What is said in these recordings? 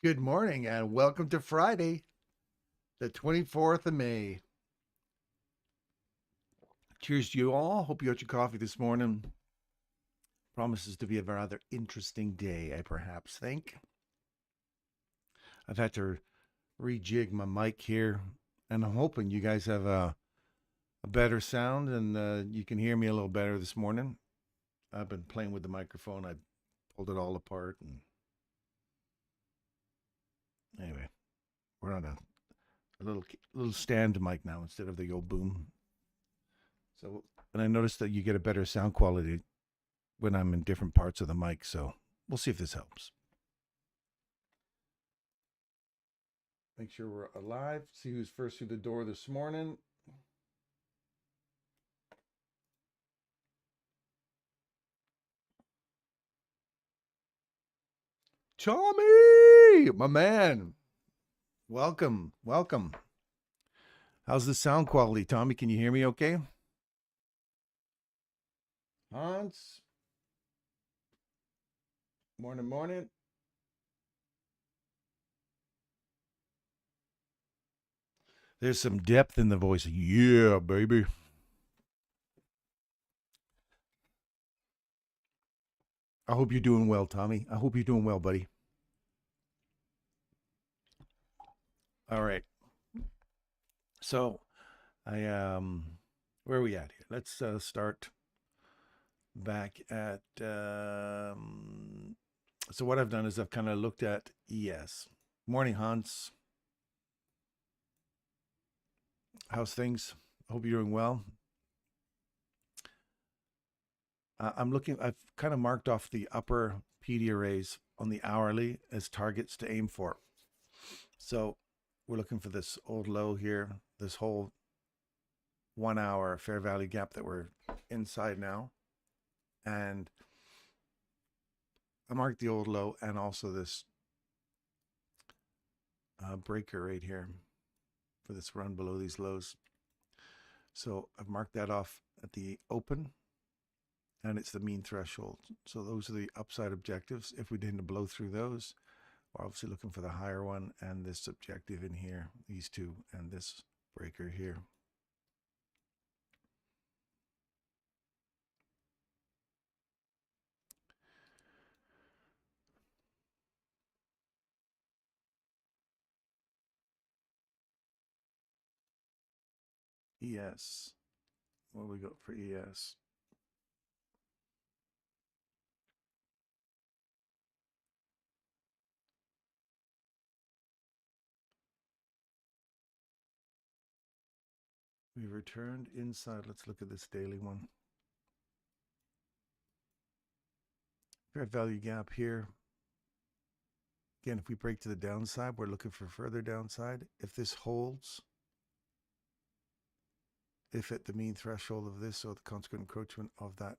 Good morning and welcome to Friday, the 24th of May. Cheers to you all. Hope you got your coffee this morning. Promises to be a rather interesting day, I perhaps think. I've had to rejig my mic here, and I'm hoping you guys have a better sound and you can hear me a little better this morning. I've been playing with the microphone. I pulled it all apart, and anyway, we're on a little stand mic now instead of the old boom. So, and I noticed that you get a better sound quality when I'm in different parts of the mic. So we'll see if this helps. Make sure we're alive. See who's first through the door this morning. Tommy, my man. Welcome. Welcome. How's the sound quality, Tommy? Can you hear me okay? Hans. Morning, morning. There's some depth in the voice. Yeah, baby. I hope you're doing well, Tommy. I hope you're doing well, buddy. All right. So, where are we at here? Let's start back at so what I've done is I've kind of looked at ES. Morning, Hans. How's things? Hope you're doing well. I've kind of marked off the upper PD arrays on the hourly as targets to aim for. So we're looking for this old low here, this whole 1 hour fair value gap that we're inside now. And I marked the old low and also this breaker right here for this run below these lows. So I've marked that off at the open, and it's the mean threshold. So those are the upside objectives. If we didn't blow through those, we're obviously looking for the higher one and this objective in here, these two, and this breaker here. ES. What do we got for ES? We returned inside. Let's look at this daily one. Fair value gap here. Again, if we break to the downside, we're looking for further downside. If this holds, if at the mean threshold of this or the consequent encroachment of that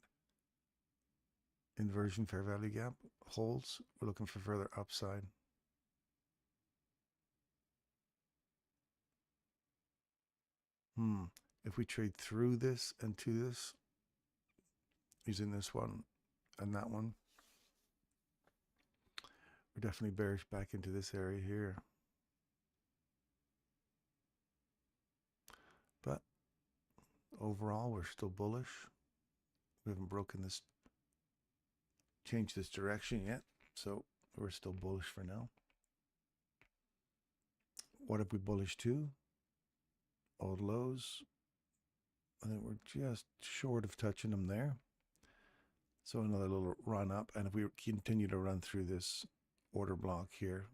inversion fair value gap holds, we're looking for further upside. If we trade through this and to this, using this one and that one, we're definitely bearish back into this area here. But overall, we're still bullish. We haven't broken this, changed this direction yet, so we're still bullish for now. What if we bullish to? Old lows. I think we're just short of touching them there. So another little run up, and if we continue to run through this order block here,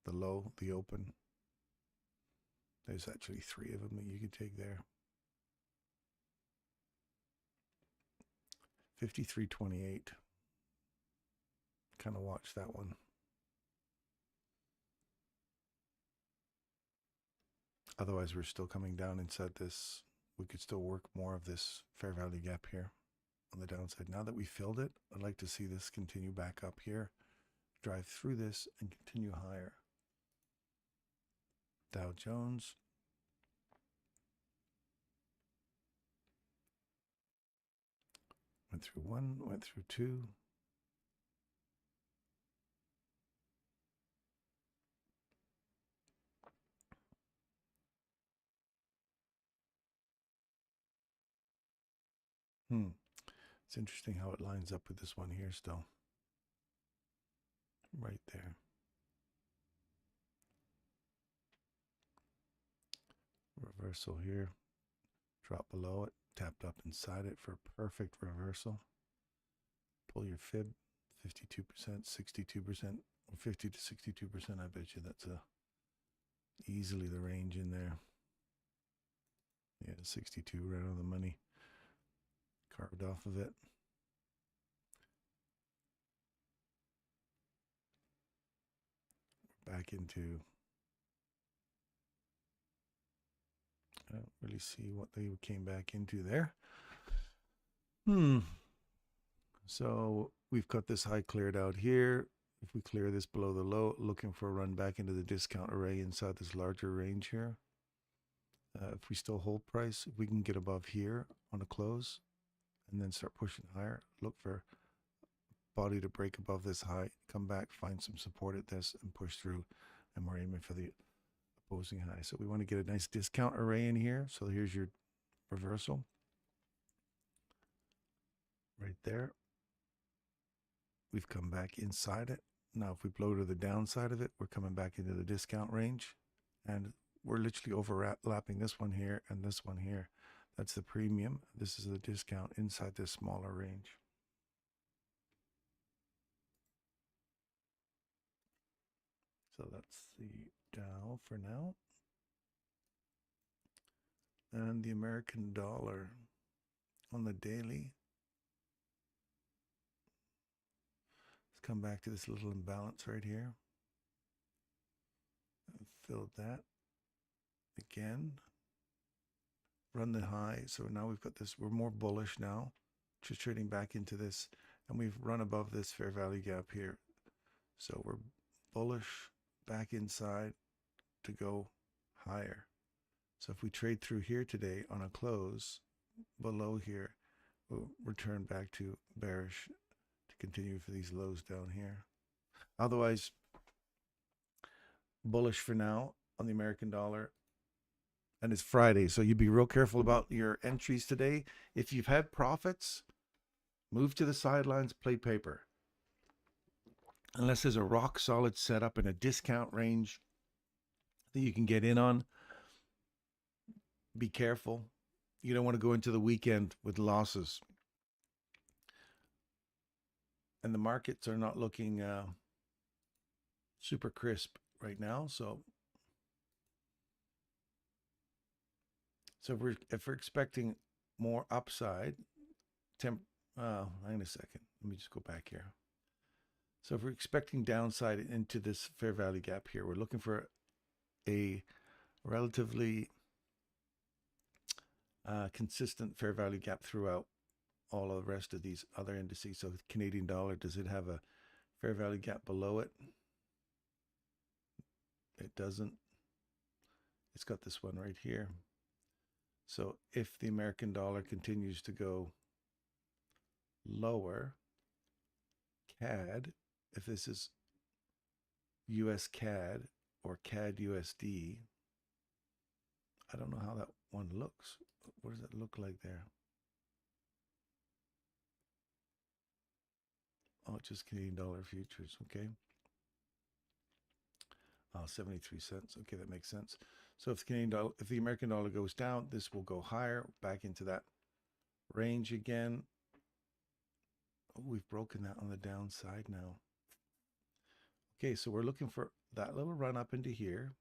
the low, the open, there's actually 3 of them that you could take there. 53.28. Kind of watch that one. Otherwise, we're still coming down inside this. We could still work more of this fair value gap here on the downside. Now that we filled it, I'd like to see this continue back up here, drive through this, and continue higher. Dow Jones. Went through 1, went through 2. It's interesting how it lines up with this one here still. Right there. Reversal here. Drop below it. Tapped up inside it for a perfect reversal. Pull your fib. 52%, 62%, 50 to 62%. I bet you that's easily the range in there. Yeah, 62 right on the money. Carved off of it. Back into, I don't really see what they came back into there. So we've got this high cleared out here. If we clear this below the low, looking for a run back into the discount array inside this larger range here. If we still hold price, if we can get above here on a close and then start pushing higher, look for body to break above this high, come back, find some support at this and push through, and we're aiming for the opposing high. So we want to get a nice discount array in here. So here's your reversal right there. We've come back inside it. Now if we blow to the downside of it, we're coming back into the discount range, and we're literally overlapping this one here and this one here. That's the premium. This is the discount inside this smaller range. So that's the Dow for now. And the American dollar on the daily. Let's come back to this little imbalance right here. Filled that again. Run the high. So now we've got this, we're more bullish now. Just trading back into this, and we've run above this fair value gap here. So we're bullish back inside to go higher. So if we trade through here today on a close below here, we'll return back to bearish to continue for these lows down here. Otherwise, bullish for now on the American dollar. And it's Friday, so you'd be real careful about your entries today. If you've had profits, move to the sidelines, play paper. Unless there's a rock solid setup in a discount range that you can get in on, be careful. You don't want to go into the weekend with losses. And the markets are not looking super crisp right now. So if we're expecting more upside, hang on a second. Let me just go back here. So if we're expecting downside into this fair value gap here, we're looking for a relatively consistent fair value gap throughout all of the rest of these other indices. So the Canadian dollar, does it have a fair value gap below it? It doesn't. It's got this one right here. So if the American dollar continues to go lower, CAD, if this is US CAD or CAD USD, I don't know how that one looks. What does it look like there? Oh, just Canadian dollar futures. Okay. 73 cents. Okay, that makes sense. So if the American dollar goes down, this will go higher, back into that range again. Oh, we've broken that on the downside now. Okay, so we're looking for that little run up into here,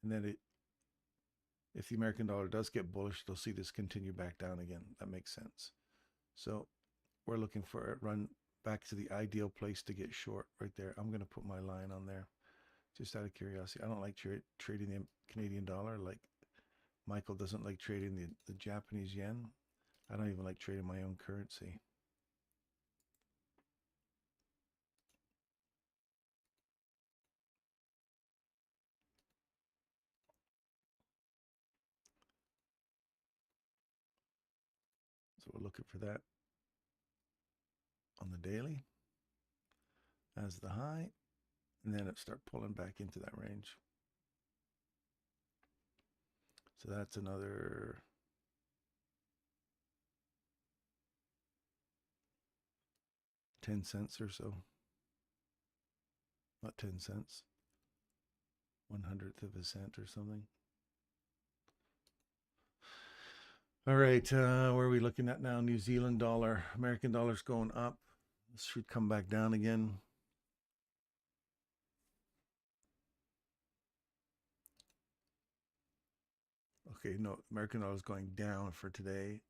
and then if the American dollar does get bullish, they'll see this continue back down again. That makes sense. So we're looking for a run back to the ideal place to get short right there. I'm going to put my line on there just out of curiosity. I don't like trading the Canadian dollar. Like Michael doesn't like trading the Japanese yen. I don't even like trading my own currency. So we're looking for that on the daily as the high, and then it start pulling back into that range. So that's another 10 cents or so. Not 10 cents. 1/100th of a cent or something. All right, where are we looking at now? New Zealand dollar. American dollar's going up. This should come back down again. Okay, no, American dollar is going down for today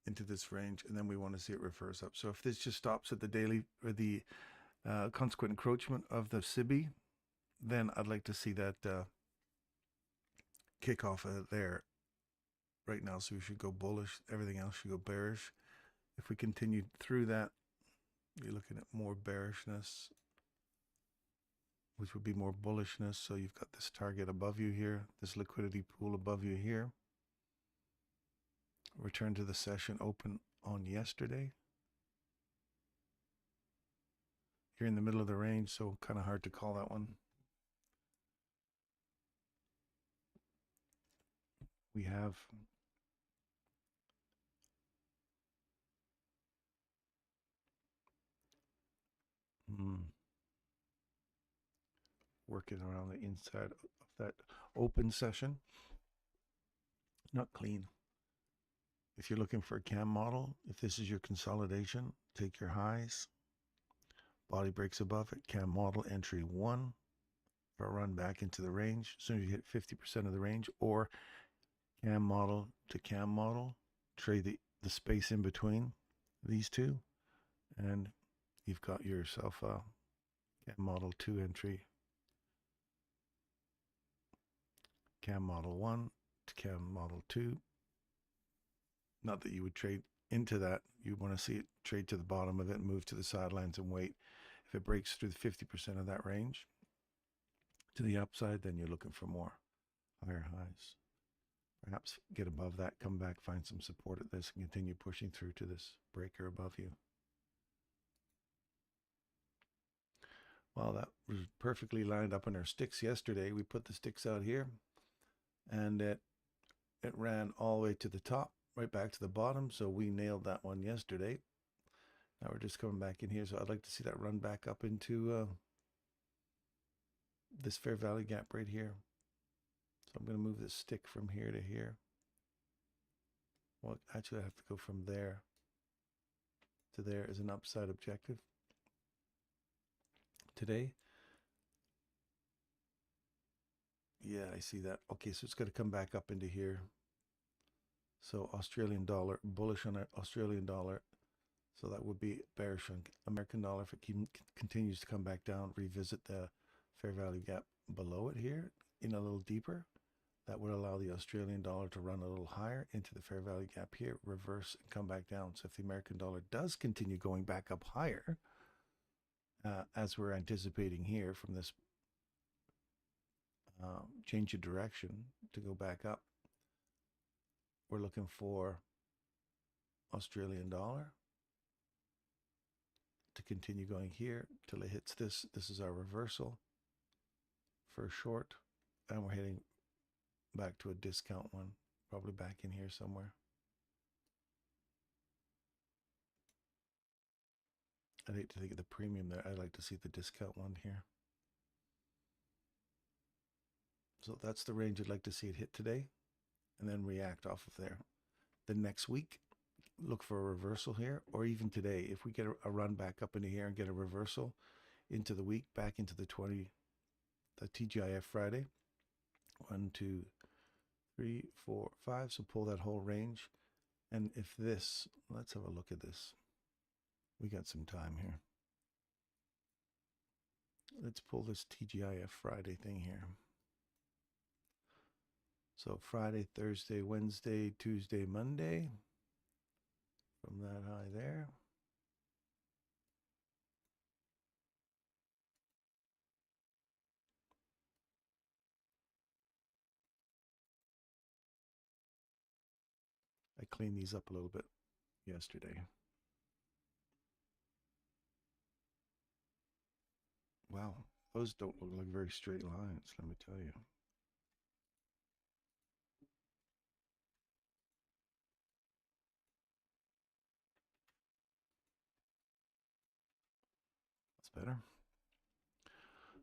into this range, and then we want to see it reverse up. So if this just stops at the daily or the consequent encroachment of the SIBI, then I'd like to see that kick off there right now. So we should go bullish. Everything else should go bearish. If we continue through that, you're looking at more bearishness, which would be more bullishness. So you've got this target above you here, this liquidity pool above you here. Return to the session open on yesterday. You're in the middle of the range, so kind of hard to call that one. We have working around the inside of that open session. Not clean. If you're looking for a cam model, if this is your consolidation, take your highs. Body breaks above it. Cam model entry 1 for a run back into the range. As soon as you hit 50% of the range, or cam model to cam model, trade the space in between these two, and you've got yourself a cam model 2 entry. Cam model 1 to cam model 2. Not that you would trade into that. You want to see it trade to the bottom of it and move to the sidelines and wait. If it breaks through the 50% of that range to the upside, then you're looking for more higher highs. Perhaps get above that, come back, find some support at this, and continue pushing through to this breaker above you. Well, that was perfectly lined up in our sticks yesterday. We put the sticks out here, and it ran all the way to the top, right back to the bottom. So we nailed that one yesterday. Now we're just coming back in here. So I'd like to see that run back up into this fair value gap right here. So I'm going to move this stick from here to here. Well, actually I have to go from there to there as an upside objective today. Yeah, I see that. Okay, so it's going to come back up into here. So Australian dollar, bullish on Australian dollar. So that would be bearish on American dollar. If it continues to come back down, revisit the fair value gap below it here in a little deeper. That would allow the Australian dollar to run a little higher into the fair value gap here, reverse and come back down. So if the American dollar does continue going back up higher, as we're anticipating here from this change of direction to go back up, we're looking for Australian dollar to continue going here till it hits this. This is our reversal for a short, and we're heading back to a discount one, probably back in here somewhere. I'd hate to think of the premium there. I'd like to see the discount one here. So that's the range I'd like to see it hit today, and then react off of there. The next week, look for a reversal here, or even today, if we get a run back up into here and get a reversal into the week, back into the TGIF Friday. 1, 2, 3, 4, 5. So pull that whole range. And if this, let's have a look at this. We got some time here. Let's pull this TGIF Friday thing here. So Friday, Thursday, Wednesday, Tuesday, Monday. From that high there. I cleaned these up a little bit yesterday. Wow, those don't look like very straight lines, let me tell you. better.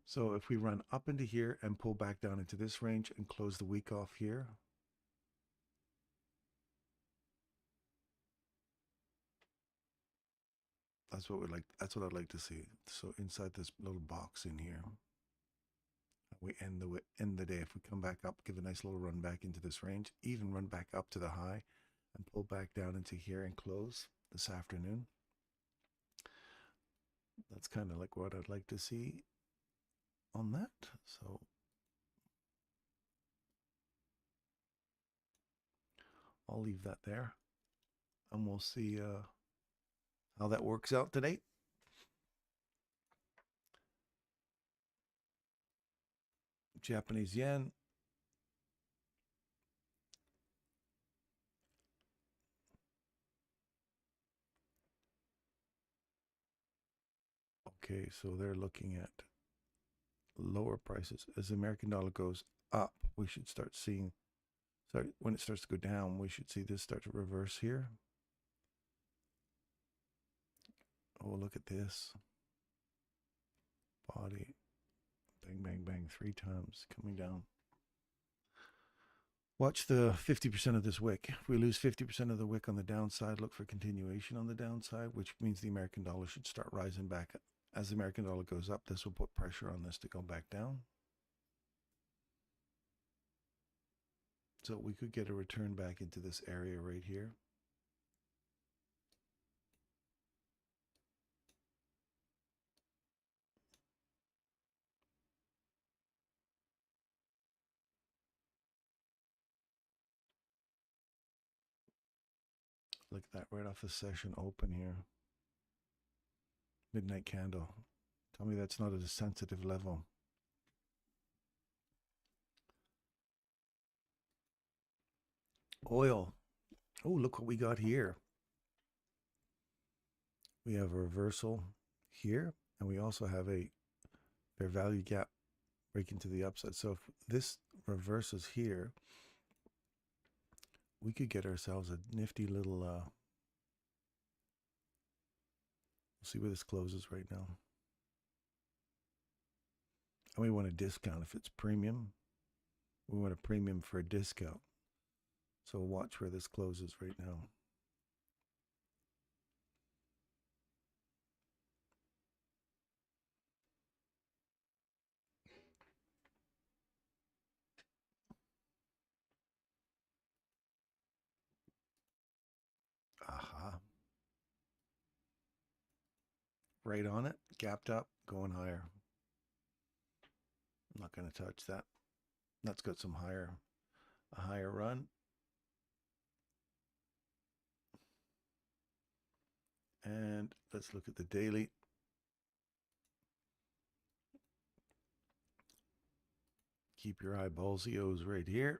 So if we run up into here and pull back down into this range and close the week off here, that's what I'd like to see. So inside this little box in here, we end the day. If we come back up, give a nice little run back into this range, even run back up to the high and pull back down into here and close this afternoon. That's kind of like what I'd like to see on that. So I'll leave that there, and we'll see how that works out today. Japanese yen. Okay, so they're looking at lower prices. As the American dollar goes up, we should start seeing, when it starts to go down, we should see this start to reverse here. Oh, look at this. Body. Bang, bang, bang, 3 times coming down. Watch the 50% of this wick. If we lose 50% of the wick on the downside, look for continuation on the downside, which means the American dollar should start rising back. As the American dollar goes up, this will put pressure on this to go back down. So we could get a return back into this area right here. Look at that right off the session open here. Midnight candle. Tell me that's not at a sensitive level. Oil. Oh, look what we got here. We have a reversal here, and we also have a fair value gap breaking to the upside. So if this reverses here, we could get ourselves a nifty little, we'll see where this closes right now. And we want a discount. If it's premium, we want a premium for a discount. So watch where this closes right now. Aha. Right on it, gapped up, going higher. I'm not going to touch that. That's got some a higher run. And let's look at the daily. Keep your eyeballs EOs right here.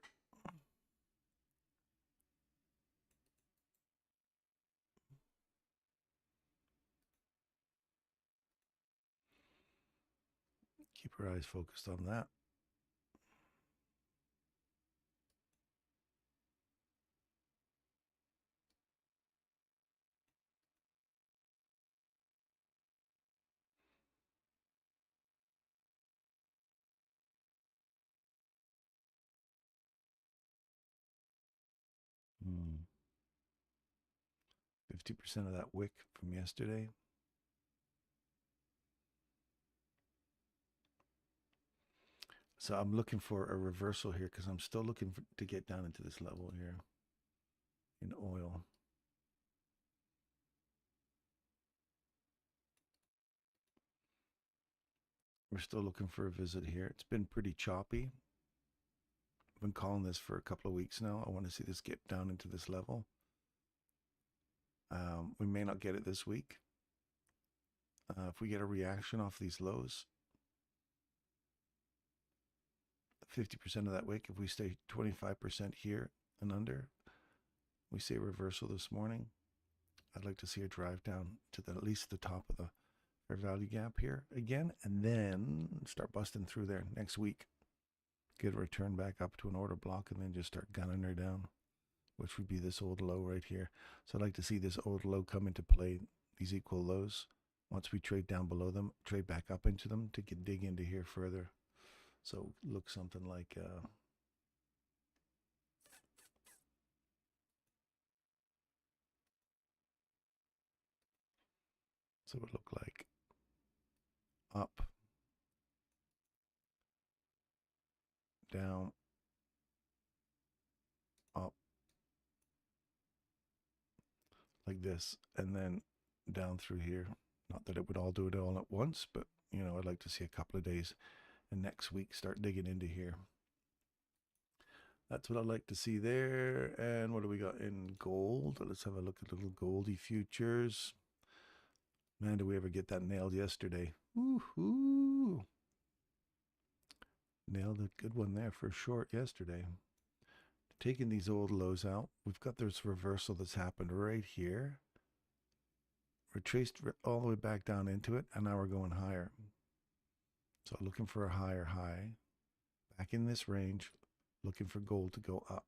Keep your eyes focused on that. Hmm. 50% of that wick from yesterday. So I'm looking for a reversal here because I'm still looking to get down into this level here in oil. We're still looking for a visit here. It's been pretty choppy. I've been calling this for a couple of weeks now. I want to see this get down into this level. We may not get it this week. If we get a reaction off these lows, 50% of that wick, if we stay 25% here and under, we see a reversal this morning. I'd like to see a drive down to at least the top of the fair value gap here again, and then start busting through there next week. Get a return back up to an order block and then just start gunning her down, which would be this old low right here. So I'd like to see this old low come into play, these equal lows, Once we trade down below them, trade back up into them to dig into here further. So look something like so it would look like up, down, up, like this, and then down through here. Not that it would all do it all at once, but you know, I'd like to see a couple of days, and next week start digging into here. That's what I'd like to see there. And what do we got in gold? Let's have a look at little goldy futures. Man, did we ever get that nailed yesterday? Woohoo! Nailed a good one there for short yesterday. Taking these old lows out, we've got this reversal that's happened right here. Retraced all the way back down into it, and now we're going higher. So looking for a higher high. Back in this range, looking for gold to go up.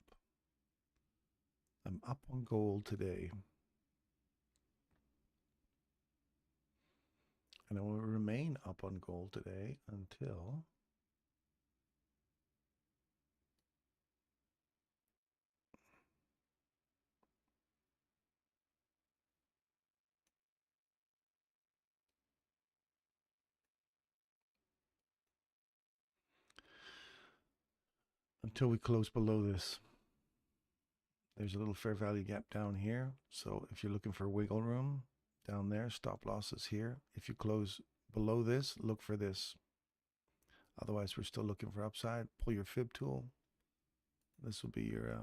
I'm up on gold today. And I will remain up on gold today until we close below this. There's a little fair value gap down here. So if you're looking for wiggle room down there, stop losses here. If you close below this, look for this. Otherwise, we're still looking for upside. Pull your fib tool. This will be your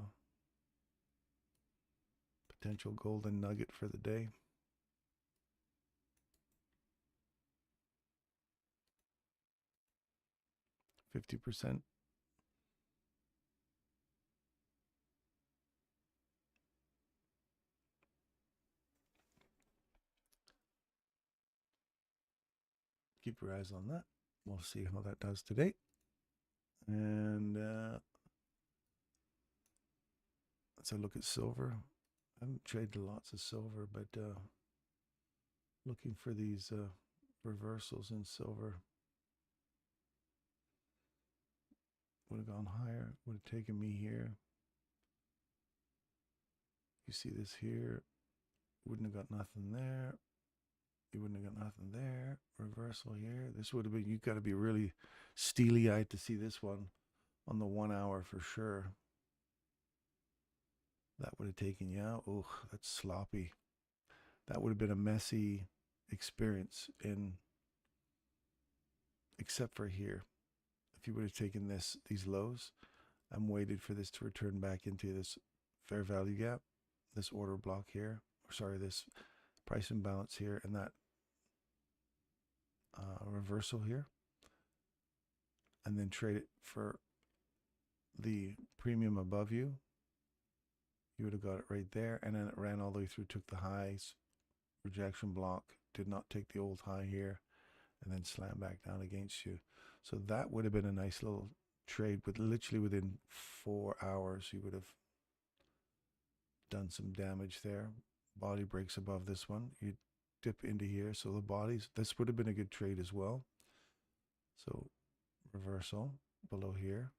potential golden nugget for the day. %. Keep your eyes on that. We'll see how that does today. And let's have a look at silver. I haven't traded lots of silver, but looking for these reversals in silver. Would have gone higher, would have taken me here. You see this here, wouldn't have got nothing there. You wouldn't have got nothing there. Reversal here. This would have been, you've got to be really steely-eyed to see this one on the 1 hour for sure. That would have taken you out. Oh, that's sloppy. That would have been a messy experience except for here. If you would have taken these lows and waited for this to return back into this fair value gap, this order block here, or sorry, this price imbalance here, and that reversal here, and then trade it for the premium above you, you would have got it right there. And then it ran all the way through, took the highs, rejection block, did not take the old high here, and then slam back down against you. So that would have been a nice little trade, with literally within 4 hours you would have done some damage there. Body breaks above this one, you dip into here, so the bodies, this would have been a good trade as well. So reversal below here,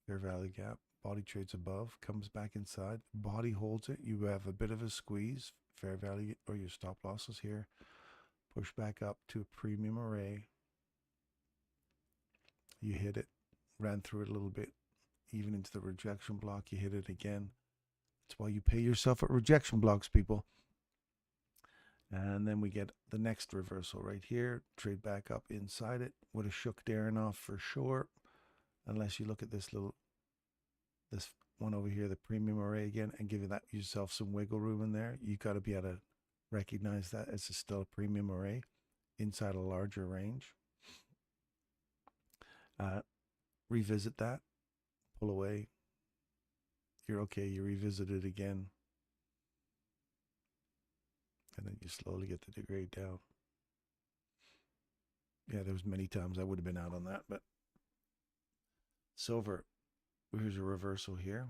fair value gap, body trades above, comes back inside, body holds it, you have a bit of a squeeze, fair value or your stop losses here, push back up to a premium array, you hit it, ran through it a little bit, even into the rejection block, you hit it again. That's why you pay yourself at rejection blocks, people. And then we get the next reversal right here, trade back up inside it. Would have shook Darren off for sure, unless you look at this one over here, the premium array again, and give yourself some wiggle room in there. You got to be able to recognize that as still a premium array inside a larger range. Revisit that, pull away. You're okay, you revisit it again. And then you slowly get the degrade down. Yeah, there was many times I would have been out on that, but silver, here's a reversal here.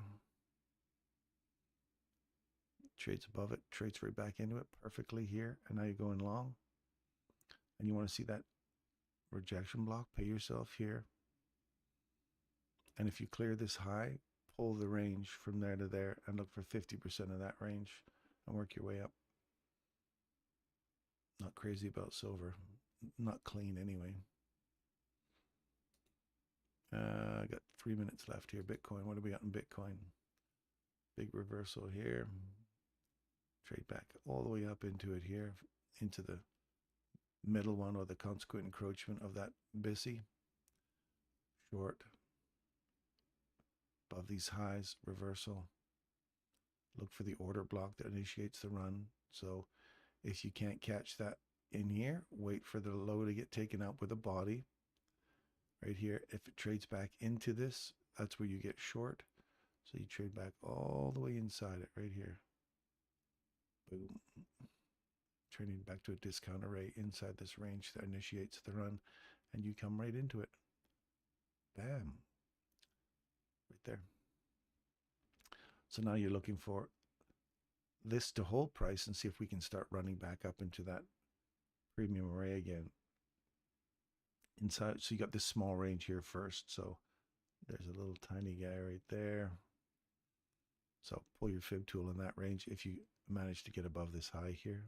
Trades above it, trades right back into it perfectly here, and now you're going long. and you want to see that rejection block, pay yourself here. And if you clear this high, pull the range from there to there and look for 50% of that range and work your way up. Not crazy about silver. Not clean anyway. I got 3 minutes left here. Bitcoin. What do we got in Bitcoin? Big reversal here. Trade back all the way up into it here, into the middle one, or the consequent encroachment of that BISI. Short. Above these highs, reversal. Look for the order block that initiates the run. So if you can't catch that in here, wait for the low to get taken out with a body. Right here, if it trades back into this, that's where you get short. So you trade back all the way inside it right here. Boom. Trading back to a discount array inside this range that initiates the run, and you come right into it. Bam. Right there. So now you're looking for this to hold price and see if we can start running back up into that premium array again. Inside, so you got this small range here first. So there's a little tiny guy right there. So pull your fib tool in that range if you manage to get above this high here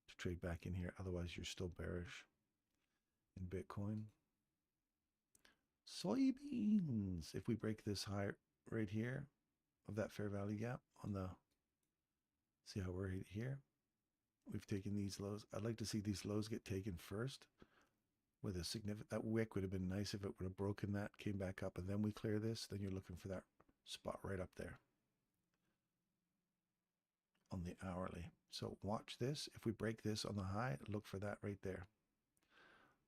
to trade back in here. Otherwise, you're still bearish in Bitcoin. Soybeans. If we break this high right here of that fair value gap on the, see how we're here? We've taken these lows. I'd like to see these lows get taken first with a significant, that wick would have been nice if it would have broken that, came back up, and then we clear this. Then you're looking for that spot right up there on the hourly. So watch this. If we break this on the high, look for that right there.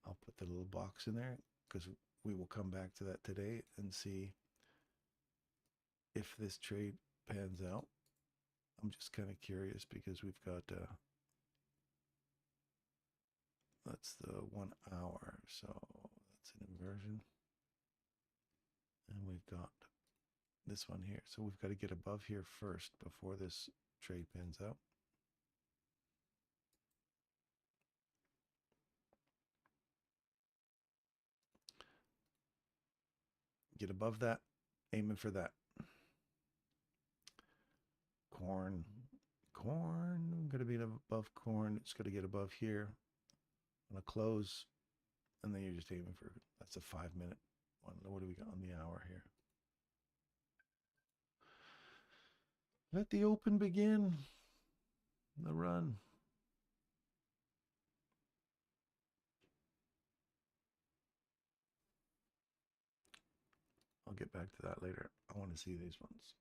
I'll put the little box in there because we will come back to that today and see if this trade pans out. I'm just kind of curious because we've got that's the 1 hour, so that's an inversion, and we've got this one here. So we've got to get above here first before this trade pans out. Get above that, aiming for that. Corn, gonna be above corn. It's gonna get above here on a close, and then you're just aiming for, that's a 5 minute one. What do we got on the hour here? Let the open begin. The run. I'll get back to that later. I want to see these ones.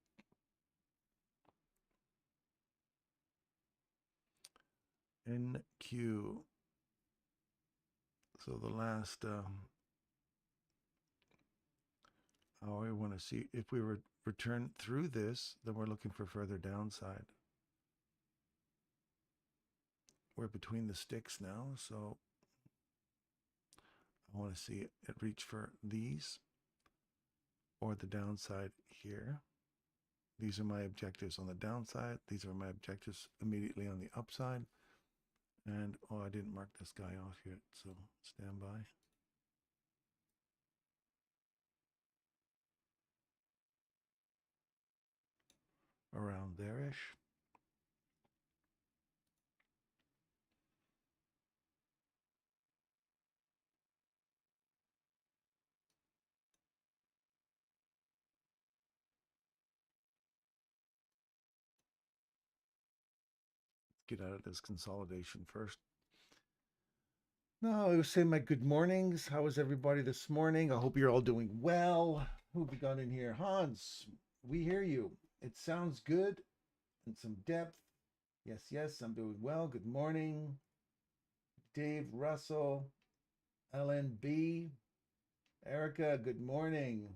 NQ. So the last hour, we want to see if we return through this, then we're looking for further downside. We're between the sticks now, so I want to see it reach for these or the downside here. These are my objectives on the downside. These are my objectives immediately on the upside. And, oh, I didn't mark this guy off yet, so stand by. Around there-ish. Get out of this consolidation first. No, I was saying my good mornings. How is everybody this morning? I hope you're all doing well. Who have we got in here? Hans, we hear you. It sounds good and some depth. Yes, yes, I'm doing well. Good morning. Dave Russell, LNB, Erica, good morning.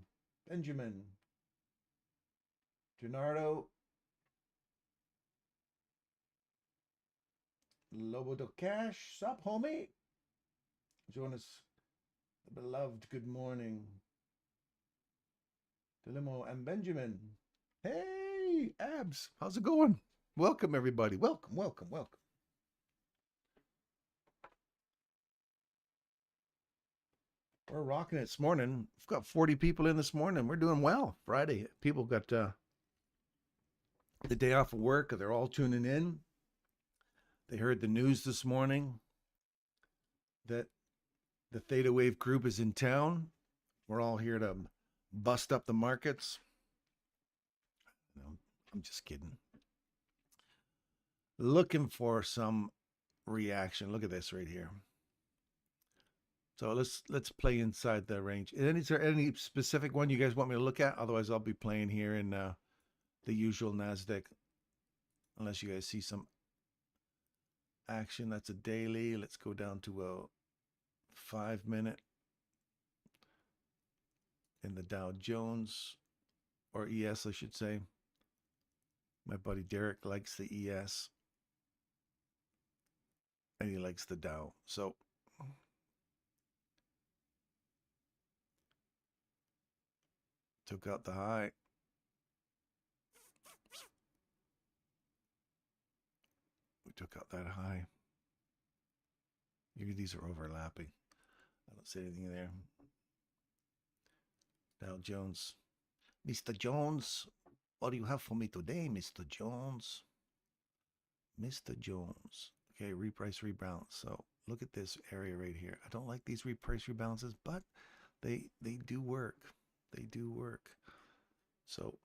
Benjamin, Gennaro, Lobo do Cash, sup, homie? Jonas, the beloved, good morning. Delimo and Benjamin. Hey, Abs, how's it going? Welcome, everybody. Welcome, welcome, welcome. We're rocking it this morning. We've got 40 people in this morning. We're doing well. Friday. People got the day off of work. They're all tuning in. They heard the news this morning that the ThetaWave group is in town. We're all here to bust up the markets. No, I'm just kidding. Looking for some reaction. Look at this right here. So let's play inside the range. And is there any specific one you guys want me to look at? Otherwise, I'll be playing here in the usual NASDAQ, unless you guys see some action. That's a daily. Let's go down to a 5-minute in the Dow Jones, or ES, I should say. My buddy Derek likes the ES, and he likes the Dow. So took out the high. We took out that high. Maybe these are overlapping. I don't see anything there. Dow Jones. Mr. Jones, what do you have for me today, Mr. Jones? Mr. Jones. Okay, reprice, rebalance. So look at this area right here. I don't like these reprice rebalances, but they do work. They do work. So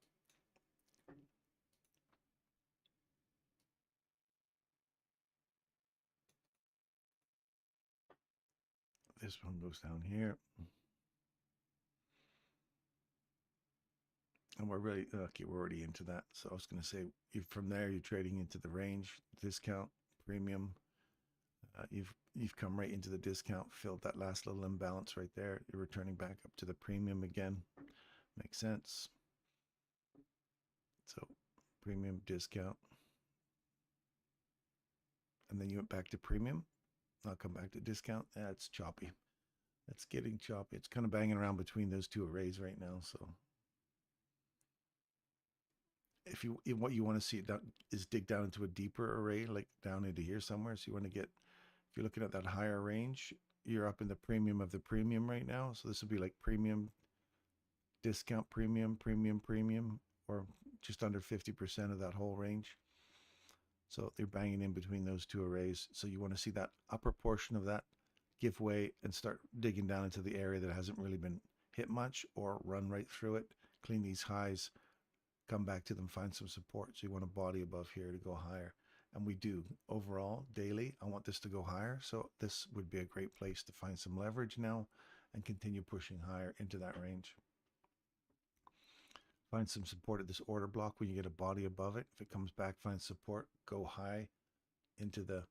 this one goes down here. And we're really, okay, we're already into that. So I was going to say, from there, you're trading into the range, discount, premium. You've come right into the discount, filled that last little imbalance right there. You're returning back up to the premium again. Makes sense. So premium, discount. And then you went back to premium. I'll come back to discount. That's choppy. That's getting choppy. It's kind of banging around between those two arrays right now. So if what you want to see is dig down into a deeper array, like down into here somewhere. So you want to get, if you're looking at that higher range, you're up in the premium of the premium right now. So this would be like premium, discount, premium, premium, premium, or just under 50% of that whole range. So they're banging in between those two arrays. So you want to see that upper portion of that give way and start digging down into the area that hasn't really been hit much, or run right through it, clean these highs, come back to them, find some support. So you want a body above here to go higher. And we do. Overall, daily, I want this to go higher. So this would be a great place to find some leverage now and continue pushing higher into that range. Find some support at this order block when you get a body above it. If it comes back, find support, go high into the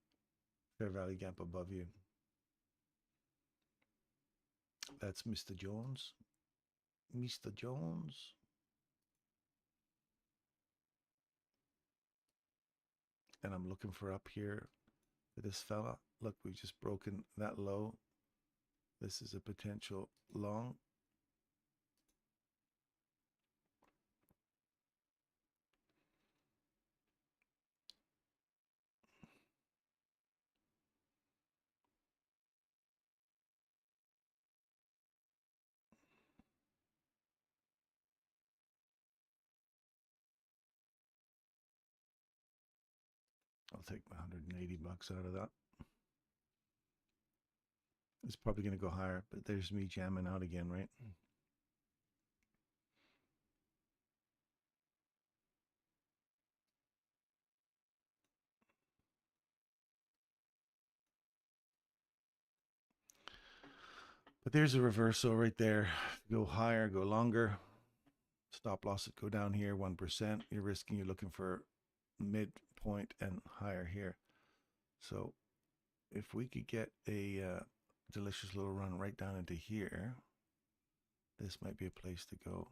fair value gap above you. That's Mr. Jones. Mr. Jones. And I'm looking for up here for this fella. Look, we've just broken that low. This is a potential long. I'll take my 180 bucks out of that. It's probably going to go higher, but there's me jamming out again, right? But there's a reversal right there. Go higher, go longer. Stop loss go down here, 1%. You're risking, you're looking for midpoint and higher here. So if we could get a delicious little run right down into here, this might be a place to go.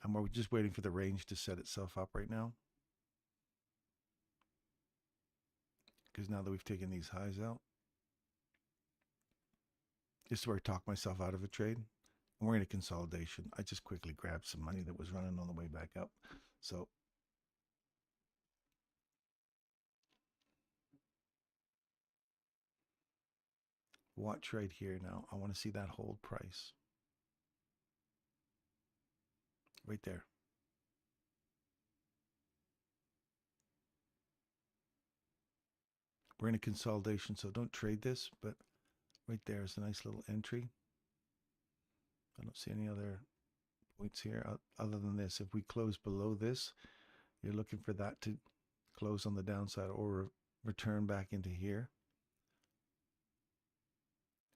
And we're just waiting for the range to set itself up right now. Because now that we've taken these highs out, this is where I talk myself out of a trade. And we're in a consolidation. I just quickly grabbed some money that was running on the way back up. So Watch right here now. I want to see that hold price. Right there. We're in a consolidation, so don't trade this, but right there is a nice little entry. I don't see any other points here other than this. If we close below this, you're looking for that to close on the downside or return back into here.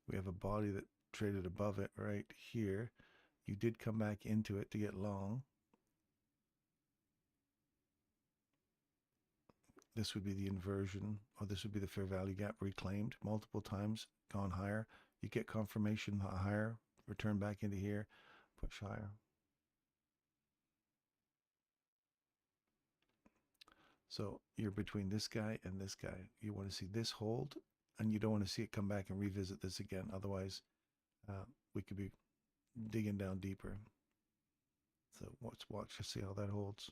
We have a body that traded above it right here. You did come back into it to get long. This would be the inversion, or this would be the fair value gap reclaimed multiple times, gone higher. You get confirmation higher, return back into here, push higher. So you're between this guy and this guy. You want to see this hold, and you don't want to see it come back and revisit this again. Otherwise, we could be digging down deeper. So let's watch to see how that holds.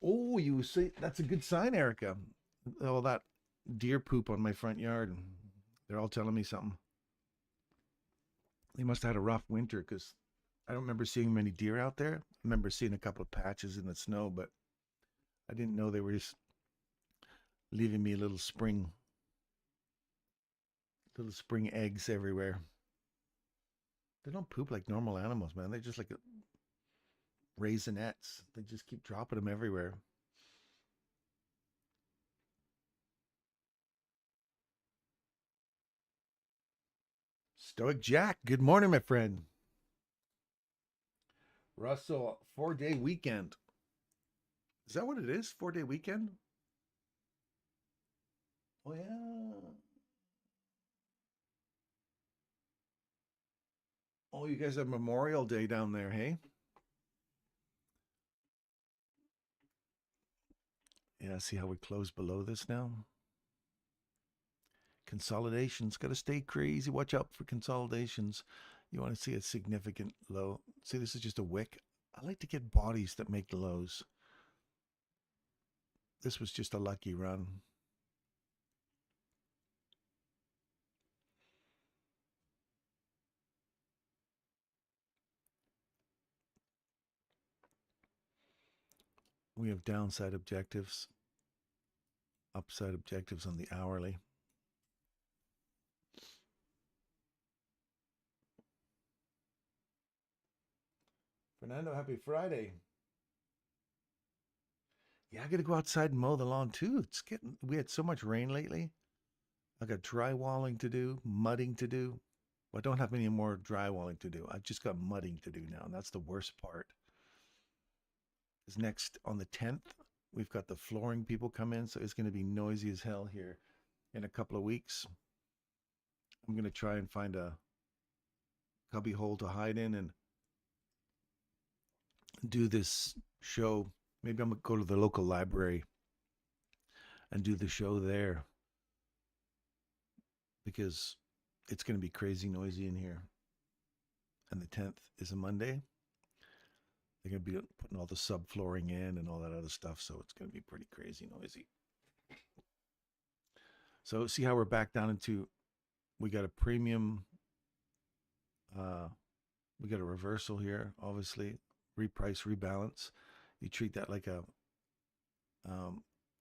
Oh, you see, that's a good sign, Erica. All that deer poop on my front yard. They're all telling me something. They must have had a rough winter because I don't remember seeing many deer out there. I remember seeing a couple of patches in the snow, but I didn't know they were just leaving me little spring eggs everywhere. They don't poop like normal animals, man. They're just like raisinets. They just keep dropping them everywhere. Stoic Jack, good morning, my friend. Russell, 4-day weekend. Is that what it is? 4-day weekend? Oh, yeah. Oh, you guys have Memorial Day down there, hey? Yeah, see how we close below this now? Consolidations, got to stay crazy. Watch out for consolidations. You want to see a significant low. See, this is just a wick. I like to get bodies that make lows. This was just a lucky run. We have downside objectives, upside objectives on the hourly. Fernando, happy Friday. Yeah, I got to go outside and mow the lawn too. We had so much rain lately. I got drywalling to do, mudding to do. Well, I don't have any more drywalling to do. I've just got mudding to do now, and that's the worst part. Is next on the 10th, we've got the flooring people come in, so it's going to be noisy as hell here in a couple of weeks. I'm going to try and find a cubby hole to hide in and do this show. Maybe I'm going to go to the local library and do the show there because it's going to be crazy noisy in here. And the 10th is a Monday. They're going to be putting all the subflooring in and all that other stuff, so it's going to be pretty crazy noisy. So see how we're back down into, we got a premium, we got a reversal here, obviously, reprice, rebalance. You treat that like a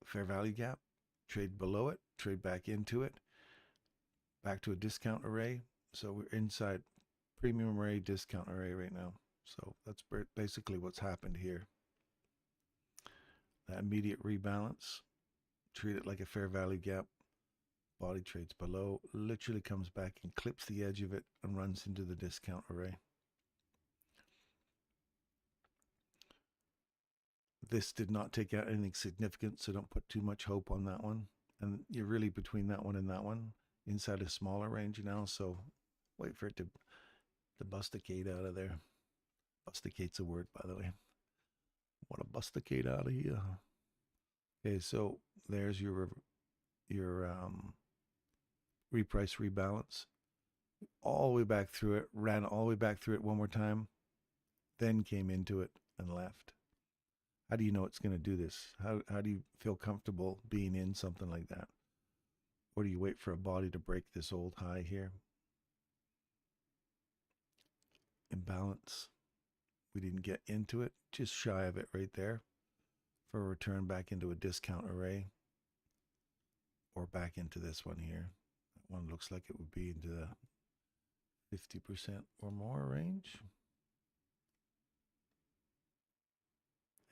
fair value gap, trade below it, trade back into it, back to a discount array. So we're inside premium array, discount array right now. So that's basically what's happened here. That immediate rebalance, treat it like a fair value gap, body trades below, literally comes back and clips the edge of it and runs into the discount array. This did not take out anything significant, so don't put too much hope on that one. And you're really between that one and that one, inside a smaller range now, so wait for it to busticate out of there. Busticate's a word, by the way. Want to busticate out of here. Okay, so there's your reprice, rebalance. All the way back through it, ran all the way back through it one more time. then came into it and left. How do you know it's going to do this? How do you feel comfortable being in something like that? Or do you wait for a body to break this old high here? Imbalance. We didn't get into it, just shy of it right there for a return back into a discount array or back into this one here. That one looks like it would be into the 50% or more range.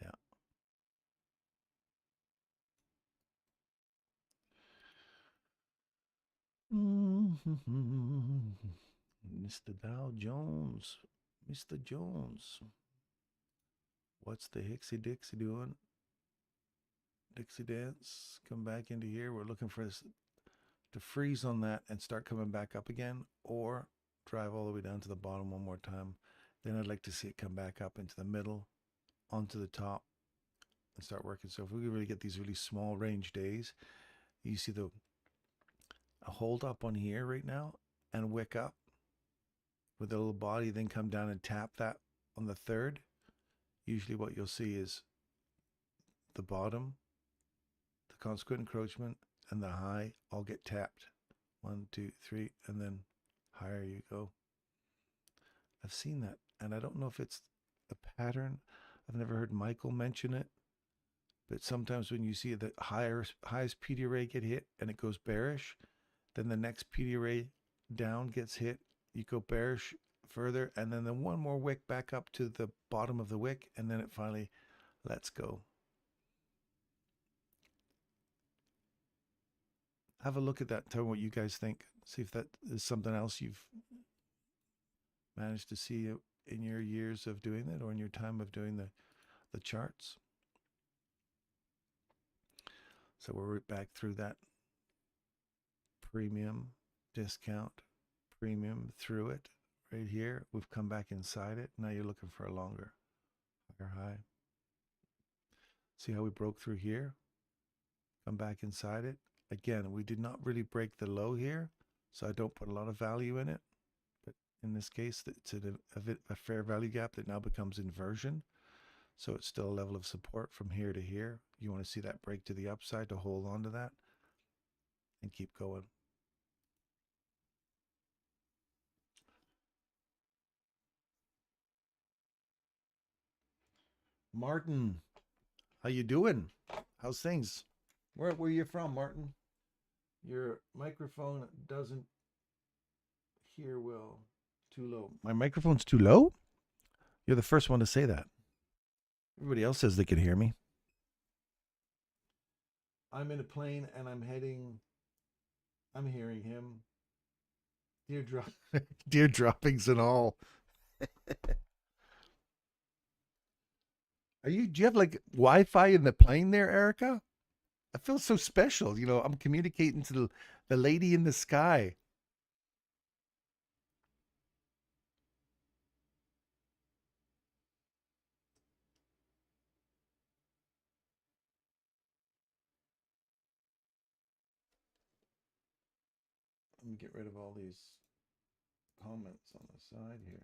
Yeah. Mr. Dow Jones. Mr. Jones. What's the Hixie Dixie doing? Dixie Dance. Come back into here. We're looking for this to freeze on that and start coming back up again, or drive all the way down to the bottom one more time. Then I'd like to see it come back up into the middle, onto the top, and start working. So if we really get these really small range days, you see the a hold up on here right now and wick up with a little body, then come down and tap that on the third. Usually what you'll see is the bottom, the consequent encroachment, and the high all get tapped. 1, 2, 3, and then higher you go. I've seen that, and I don't know if it's a pattern. I've never heard Michael mention it, but sometimes when you see the highest PD array get hit and it goes bearish, then the next PD array down gets hit, you go bearish further, and then one more wick back up to the bottom of the wick, and then it finally lets go. Have a look at that. Tell me what you guys think. See if that is something else you've managed to see in your years of doing it or in your time of doing the charts. So we're right back through that premium, discount, premium through it right here. We've come back inside it. Now you're looking for a longer, higher high. See how we broke through here? Come back inside it. Again, we did not really break the low here, so I don't put a lot of value in it. But in this case, it's a fair value gap that now becomes inversion. So it's still a level of support from here to here. You want to see that break to the upside to hold on to that and keep going. Martin, how you doing? How's things? Where you from, Martin? Your microphone doesn't hear well. Too low. My microphone's too low? You're the first one to say that. Everybody else says they can hear me. I'm in a plane and I'm hearing him. Deer droppings and all. Do you have like Wi-Fi in the plane there, Erica? I feel so special. You know, I'm communicating to the lady in the sky. Let me get rid of all these comments on the side here.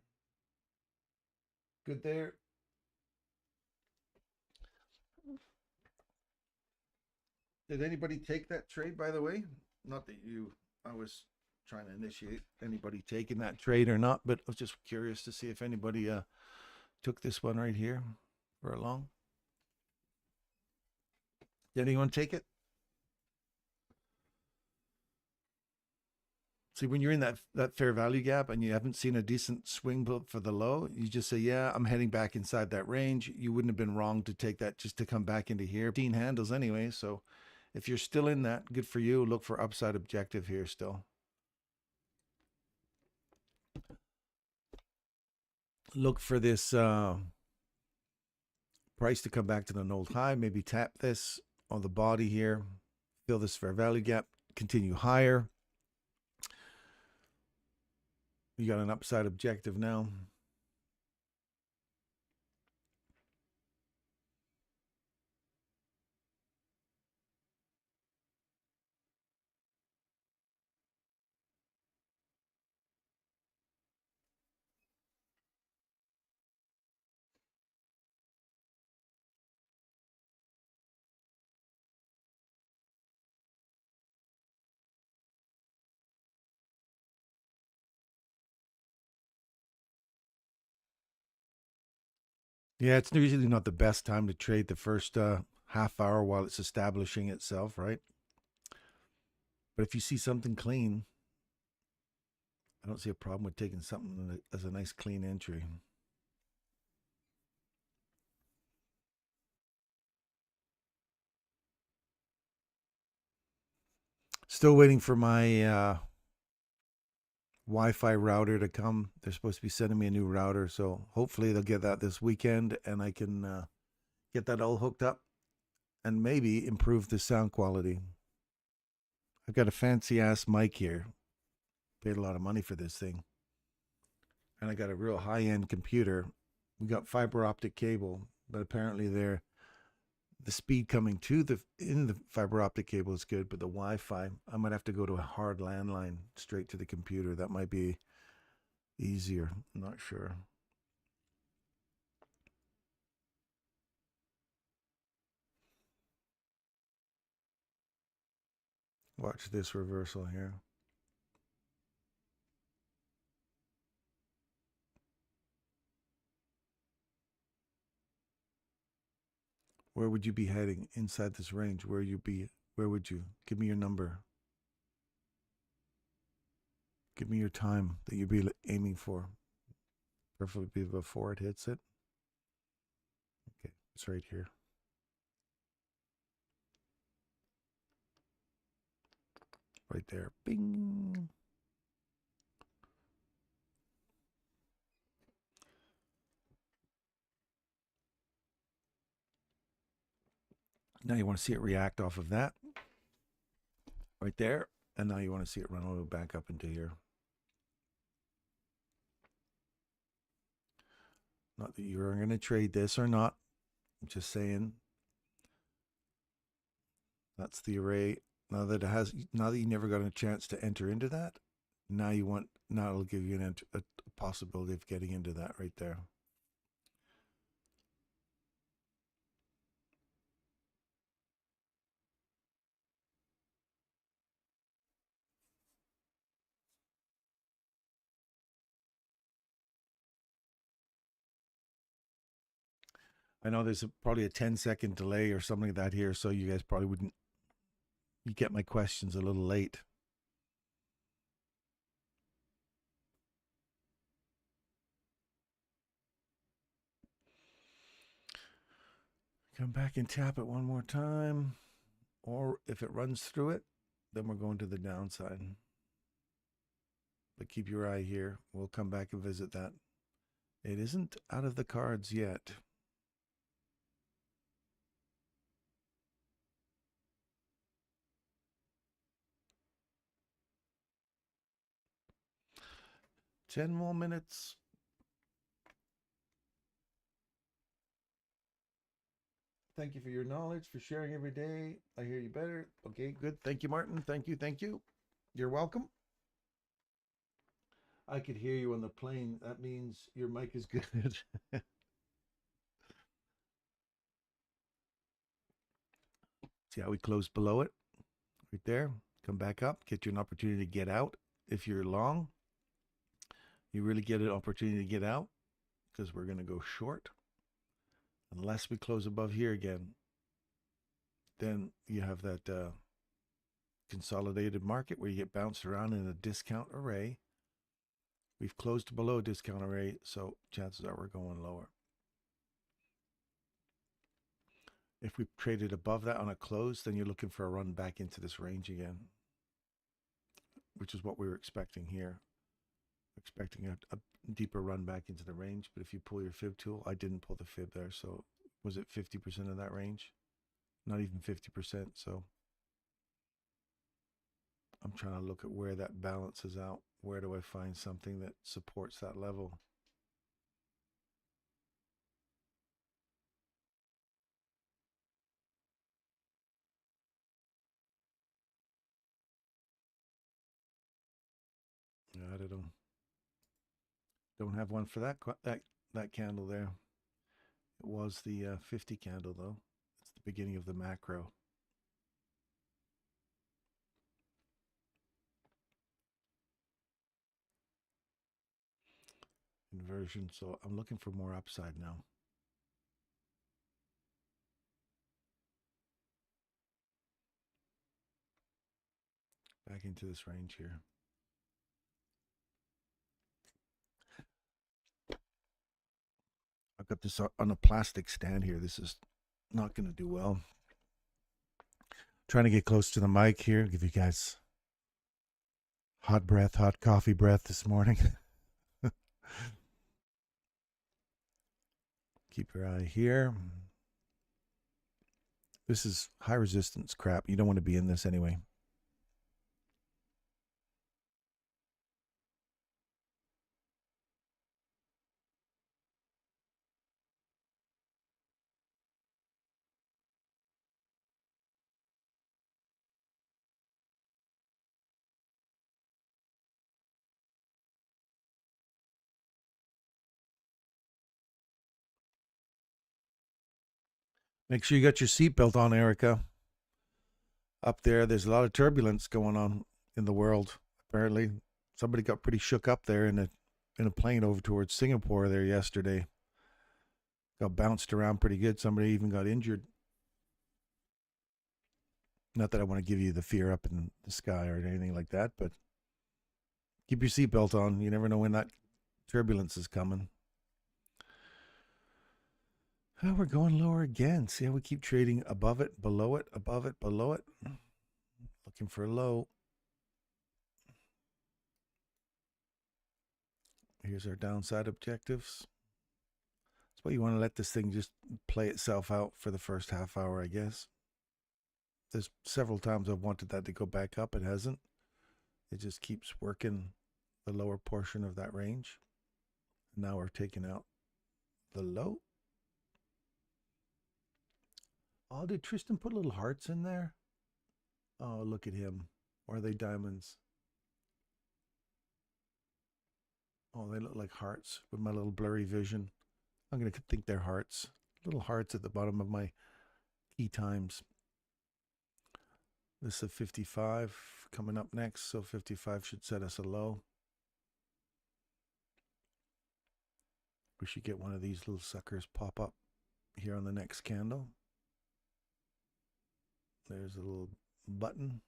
Good there. Did anybody take that trade, by the way? Not that I was trying to initiate anybody taking that trade or not, but I was just curious to see if anybody took this one right here for a long. Did anyone take it? See, when you're in that fair value gap and you haven't seen a decent swing for the low, you just say, yeah, I'm heading back inside that range. You wouldn't have been wrong to take that just to come back into here. 15 handles anyway, so if you're still in that, good for you. Look for upside objective here still. Look for this price to come back to an old high. Maybe tap this on the body here. Fill this fair value gap. Continue higher. You got an upside objective now. Yeah, it's usually not the best time to trade the first half hour while it's establishing itself, right? But if you see something clean, I don't see a problem with taking something as a nice clean entry. Still waiting for my Wi-Fi router to come. They're supposed to be sending me a new router, so hopefully they'll get that this weekend, and I can get that all hooked up and maybe improve the sound quality. I've got a fancy ass mic here. Paid a lot of money for this thing, and I got a real high-end computer. We got fiber optic cable, but apparently the speed coming to the fiber optic cable is good, but the Wi-Fi, I might have to go to a hard landline straight to the computer. That might be easier. I'm not sure. Watch this reversal here. Where would you be heading inside this range? Where would you? Give me your number. Give me your time that you'd be aiming for. Preferably before it hits it. Okay, it's right here. Right there. Bing. Now you want to see it react off of that. Right there. And now you want to see it run all the way back up into here. Not that you're going to trade this or not. I'm just saying. That's the array. Now that you never got a chance to enter into that, now it'll give you a possibility of getting into that right there. I know there's probably a 10-second delay or something like that here, so you guys probably wouldn't. You get my questions a little late. Come back and tap it one more time. Or if it runs through it, then we're going to the downside. But keep your eye here. We'll come back and visit that. It isn't out of the cards yet. Ten more minutes. Thank you for your knowledge, for sharing every day. I hear you better. Okay, good. Thank you, Martin. Thank you. Thank you. You're welcome. I could hear you on the plane. That means your mic is good. See how we close below it? Right there. Come back up. Get you an opportunity to get out. If you're long, you really get an opportunity to get out because we're going to go short. Unless we close above here again, then you have that consolidated market where you get bounced around in a discount array. We've closed below discount array, so chances are we're going lower. If we traded above that on a close, then you're looking for a run back into this range again, which is what we were expecting here. Expecting a deeper run back into the range, but if you pull your fib tool, I didn't pull the fib there, so was it 50% of that range? Not even 50%, so I'm trying to look at where that balances out. Where do I find something that supports that level? I don't know. Don't have one for that candle there. It was the 50 candle though. It's the beginning of the macro. Inversion. So I'm looking for more upside now. Back into this range here. I've got this on a plastic stand here. This is not going to do well. Trying to get close to the mic here. Give you guys hot breath, hot coffee breath this morning. Keep your eye here. This is high resistance crap. You don't want to be in this anyway. Make sure you got your seatbelt on, Erica. Up there, there's a lot of turbulence going on in the world. Apparently, somebody got pretty shook up there in a plane over towards Singapore there yesterday. Got bounced around pretty good. Somebody even got injured. Not that I want to give you the fear up in the sky or anything like that, but keep your seatbelt on. You never know when that turbulence is coming. Oh, we're going lower again. See how we keep trading above it, below it, above it, below it. Looking for a low. Here's our downside objectives. That's why you want to let this thing just play itself out for the first half hour, I guess. There's several times I've wanted that to go back up. It hasn't. It just keeps working the lower portion of that range. Now we're taking out the low. Oh, did Tristan put little hearts in there? Oh, look at him. Or are they diamonds? Oh, they look like hearts with my little blurry vision. I'm going to think they're hearts. Little hearts at the bottom of my key times. This is 55 coming up next, so 55 should set us a low. We should get one of these little suckers pop up here on the next candle. There's a little button.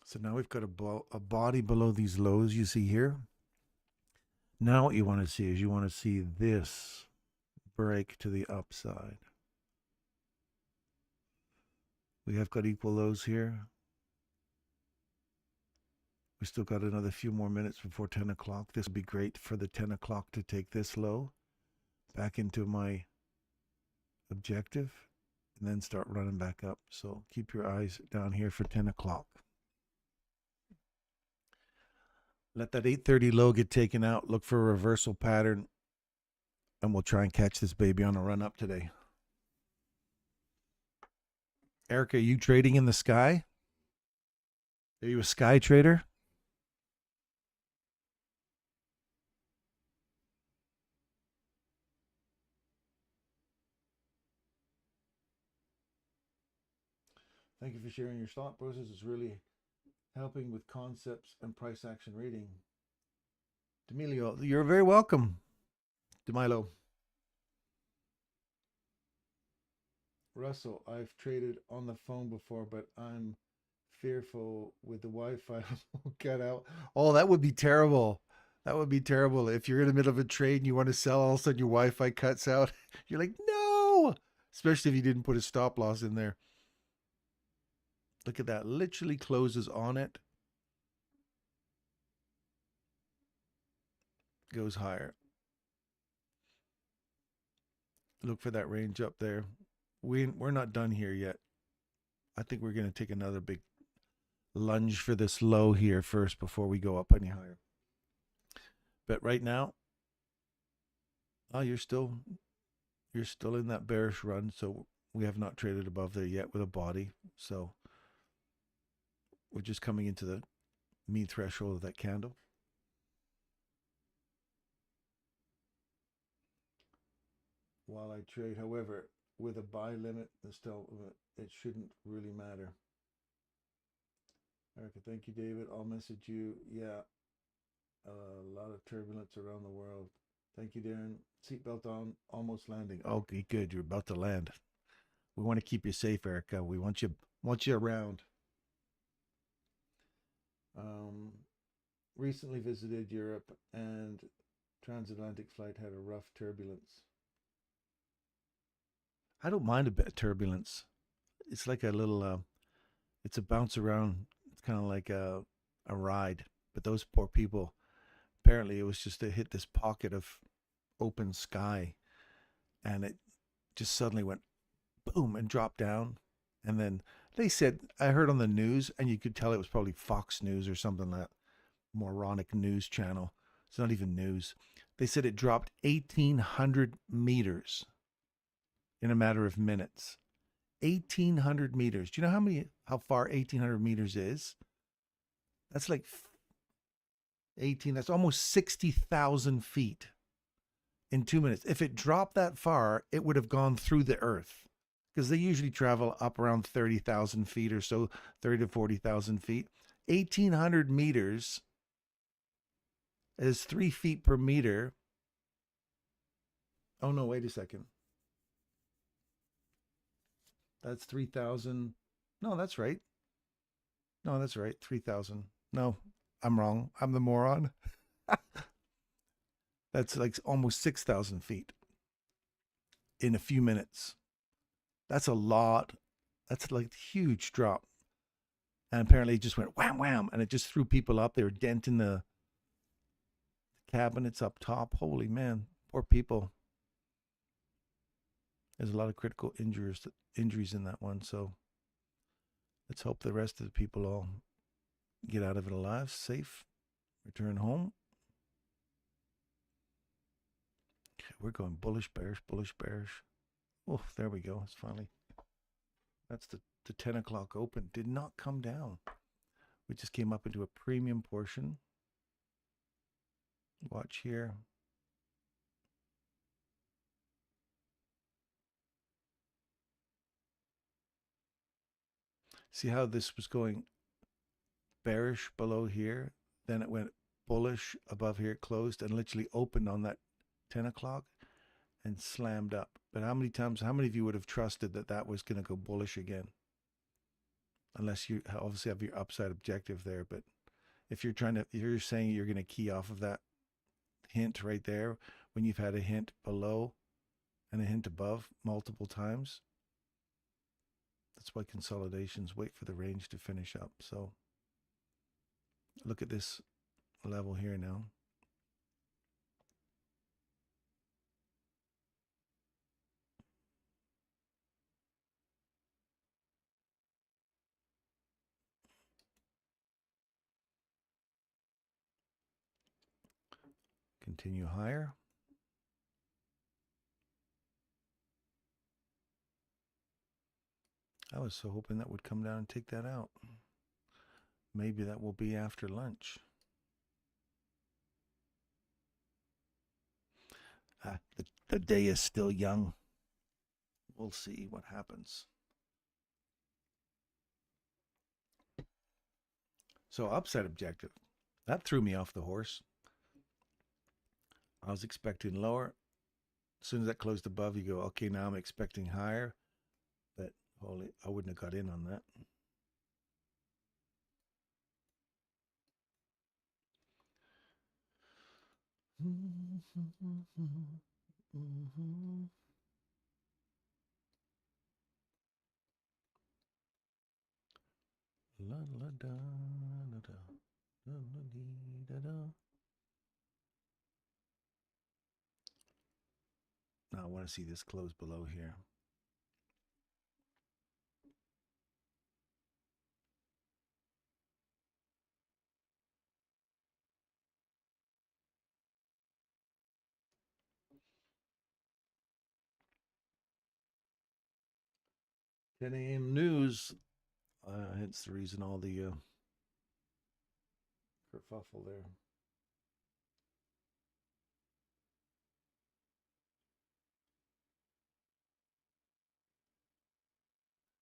So now we've got a body below these lows you see here. Now what you want to see is you want to see this break to the upside. We have got equal lows here. We still got another few more minutes before 10 o'clock. This would be great for the 10 o'clock to take this low back into my objective and then start running back up. So keep your eyes down here for 10 o'clock. Let that 8:30 low get taken out. Look for a reversal pattern, and we'll try and catch this baby on a run up today. Erica, are you trading in the sky? Are you a sky trader? Thank you for sharing your thought process. It's really helping with concepts and price action reading. D'Amelio, you're very welcome. DeMilo. Russell, I've traded on the phone before, but I'm fearful with the Wi-Fi cut out. Oh, that would be terrible. That would be terrible. If you're in the middle of a trade and you want to sell, all of a sudden your Wi-Fi cuts out. You're like, no! Especially if you didn't put a stop loss in there. Look at that. Literally closes on it. Goes higher. Look for that range up there. We're not done here yet. I think we're going to take another big lunge for this low here first before we go up any higher. But right now, oh, you're still in that bearish run, so We have not traded above there yet with a body. So we're just coming into the mean threshold of that candle. While I trade, however, with a buy limit, it shouldn't really matter. Erica, thank you, David. I'll message you. Yeah, a lot of turbulence around the world. Thank you, Darren. Seatbelt on, almost landing. Okay, good. You're about to land. We want to keep you safe, Erica. We want you around. Recently visited Europe, and transatlantic flight had a rough turbulence. I don't mind a bit of turbulence. It's like a little, it's a bounce around. It's kind of like a ride. But those poor people, apparently it was just to hit this pocket of open sky, and it just suddenly went boom and dropped down. And then they said, I heard on the news, and you could tell it was probably Fox News or something like that moronic news channel. It's not even news. They said it dropped 1,800 meters in a matter of minutes. 1,800 meters. Do you know how far 1,800 meters is? That's like 18. That's almost 60,000 feet in 2 minutes. If it dropped that far, it would have gone through the earth, because they usually travel up around 30,000 feet or so, 30 to 40,000 feet. 1,800 meters is 3 feet per meter. Oh, no, wait a second. That's 3,000. No, that's right. No, that's right. 3,000. No, I'm wrong. I'm the moron. That's like almost 6,000 feet in a few minutes. That's a lot. That's like a huge drop. And apparently it just went wham, wham, and it just threw people up. They were denting the cabinets up top. Holy man, poor people. There's a lot of critical injuries in that one. So let's hope the rest of the people all get out of it alive, safe, return home. We're going bullish, bearish, bullish, bearish. Oh, there we go. It's finally. That's the 10 o'clock open. Did not come down. We just came up into a premium portion. Watch here. See how this was going bearish below here? Then it went bullish above here, closed, and literally opened on that 10 o'clock and slammed up. But how many of you would have trusted that that was going to go bullish again? Unless you obviously have your upside objective there. But if you're saying you're going to key off of that hint right there, when you've had a hint below and a hint above multiple times, that's why consolidations wait for the range to finish up. So look at this level here now. Continue higher. I was so hoping that would come down and take that out. Maybe that will be after lunch. The day is still young. We'll see what happens. So upside objective. That threw me off the horse. I was expecting lower. As soon as that closed above, you go, okay, now I'm expecting higher. But holy, I wouldn't have got in on that. La la da da da da da da. Now I want to see this close below here. 10 a.m. news. Hence the reason all the kerfuffle there.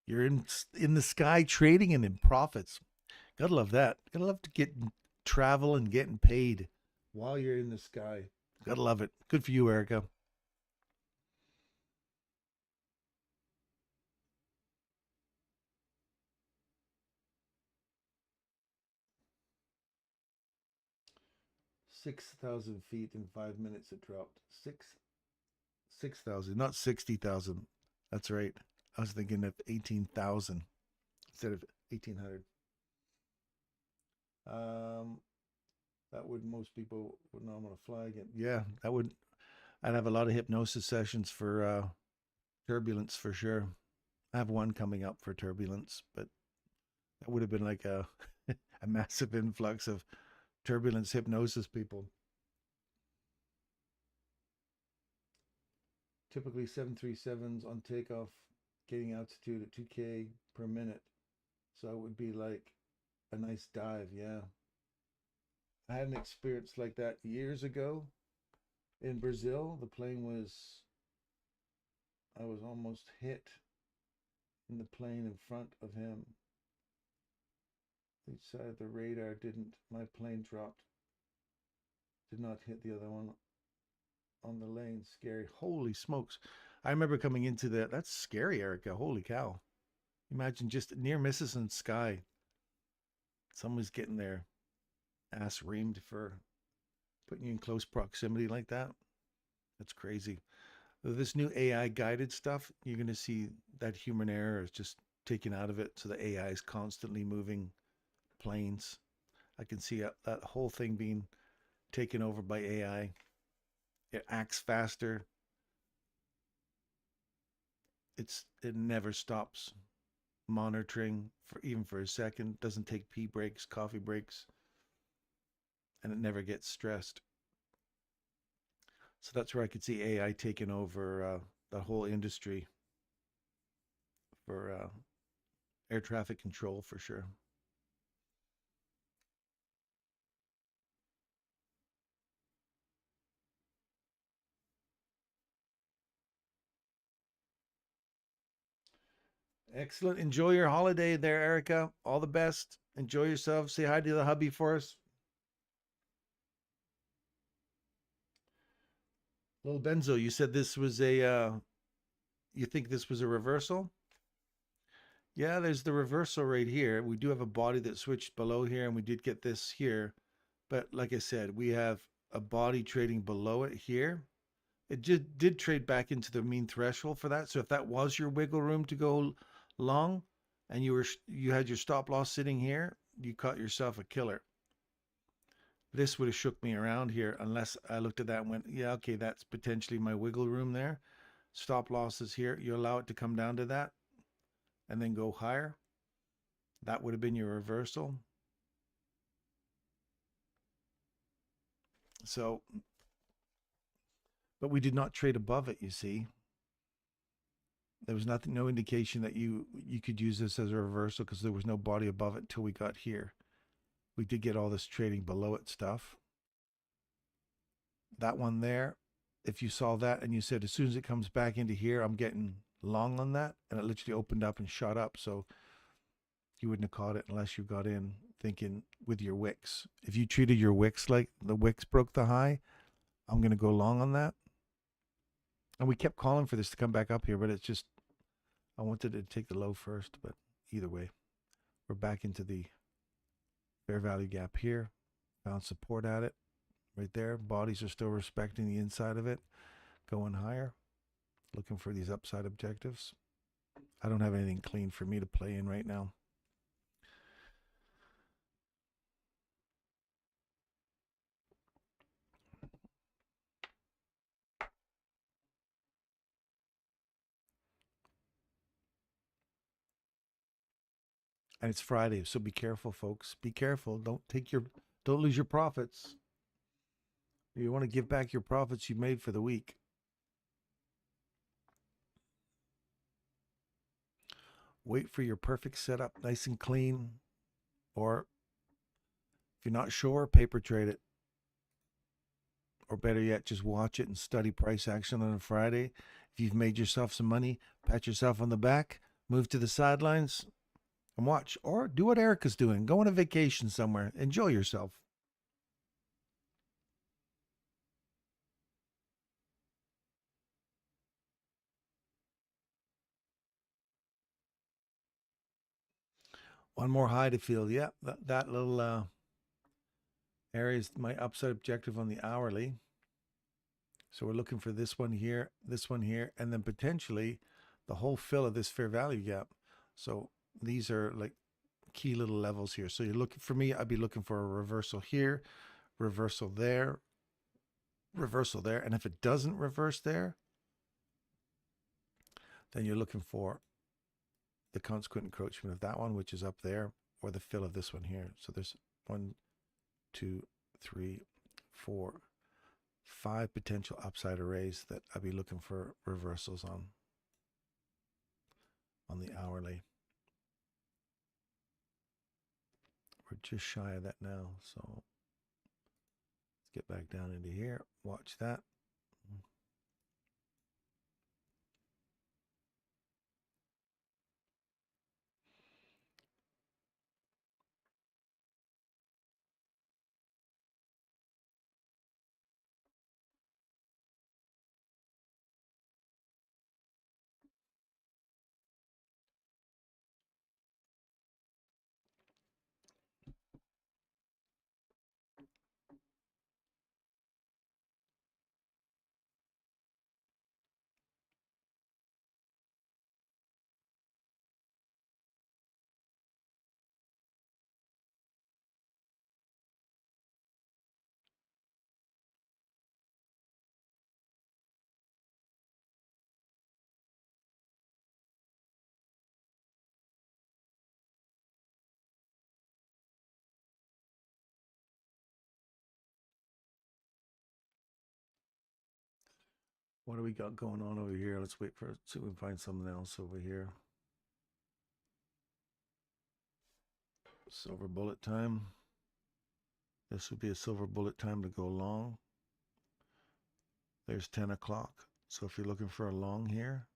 You're in the sky trading and in profits. Gotta love that. Gotta love to get travel and getting paid while you're in the sky. Gotta love it. Good for you, Erica. $6,000 feet in 5 minutes. It dropped 6,000, not 60,000. That's right. I was thinking of 18,000 instead of 1,800. That would most people would know I'm gonna fly again. Yeah, that would. I'd have a lot of hypnosis sessions for turbulence for sure. I have one coming up for turbulence, but that would have been like a a massive influx of turbulence hypnosis people. Typically 737s on takeoff, getting altitude at 2K per minute. So it would be like a nice dive, yeah. I had an experience like that years ago in Brazil. The plane was, I was almost hit in the plane in front of him. Each side of the radar didn't, my plane dropped, did not hit the other one on the lane. Scary. Holy smokes. I remember coming into that. That's scary, Erica. Holy cow. Imagine just near misses in sky. Someone's getting their ass reamed for putting you in close proximity like that. That's crazy. This new AI guided stuff, you're going to see that human error is just taken out of it. So the AI is constantly moving planes. I can see that whole thing being taken over by AI. It acts faster. It never stops monitoring for even for a second. Doesn't take pee breaks, coffee breaks, and it never gets stressed. So that's where I could see AI taking over the whole industry for air traffic control for sure. Excellent. Enjoy your holiday there, Erica. All the best. Enjoy yourself. Say hi to the hubby for us. Little Benzo, you said this was you think this was a reversal? Yeah, there's the reversal right here. We do have a body that switched below here, and we did get this here. But like I said, we have a body trading below it here. It just did trade back into the mean threshold for that. So if that was your wiggle room to go long, and you had your stop loss sitting here, you caught yourself a killer. This would have shook me around here unless I looked at that and went, yeah, okay, that's potentially my wiggle room there. Stop loss is here. You allow it to come down to that and then go higher. That would have been your reversal. So, but we did not trade above it, you see. There was nothing, no indication that you could use this as a reversal because there was no body above it until we got here. We did get all this trading below it stuff. That one there, if you saw that and you said, as soon as it comes back into here, I'm getting long on that, and it literally opened up and shot up. So you wouldn't have caught it unless you got in thinking with your wicks. If you treated your wicks like the wicks broke the high, I'm going to go long on that. And we kept calling for this to come back up here, but it's just, I wanted to take the low first, but either way, we're back into the fair value gap here. Found support at it right there. Bodies are still respecting the inside of it, going higher, looking for these upside objectives. I don't have anything clean for me to play in right now. And it's Friday, so be careful, folks. Be careful. Don't lose your profits. You want to give back your profits you made for the week. Wait for your perfect setup, nice and clean. Or if you're not sure, paper trade it. Or better yet, just watch it and study price action on a Friday. If you've made yourself some money, pat yourself on the back, move to the sidelines, and watch. Or do what Erica's doing. Go on a vacation somewhere. Enjoy yourself. One more high to fill. Yeah, that little area is my upside objective on the hourly. So we're looking for this one here, and then potentially the whole fill of this fair value gap. So these are like key little levels here. So you're looking for me, I'd be looking for a reversal here, reversal there, reversal there. And if it doesn't reverse there, then you're looking for the consequent encroachment of that one, which is up there, or the fill of this one here. So there's 1, 2, 3, 4, 5 potential upside arrays that I'd be looking for reversals on the hourly. We're just shy of that now, so let's get back down into here. Watch that. What do we got going on over here? Let's wait for it, see if we can find something else over here. Silver bullet time. This would be a silver bullet time to go long. There's 10 o'clock. So if you're looking for a long here,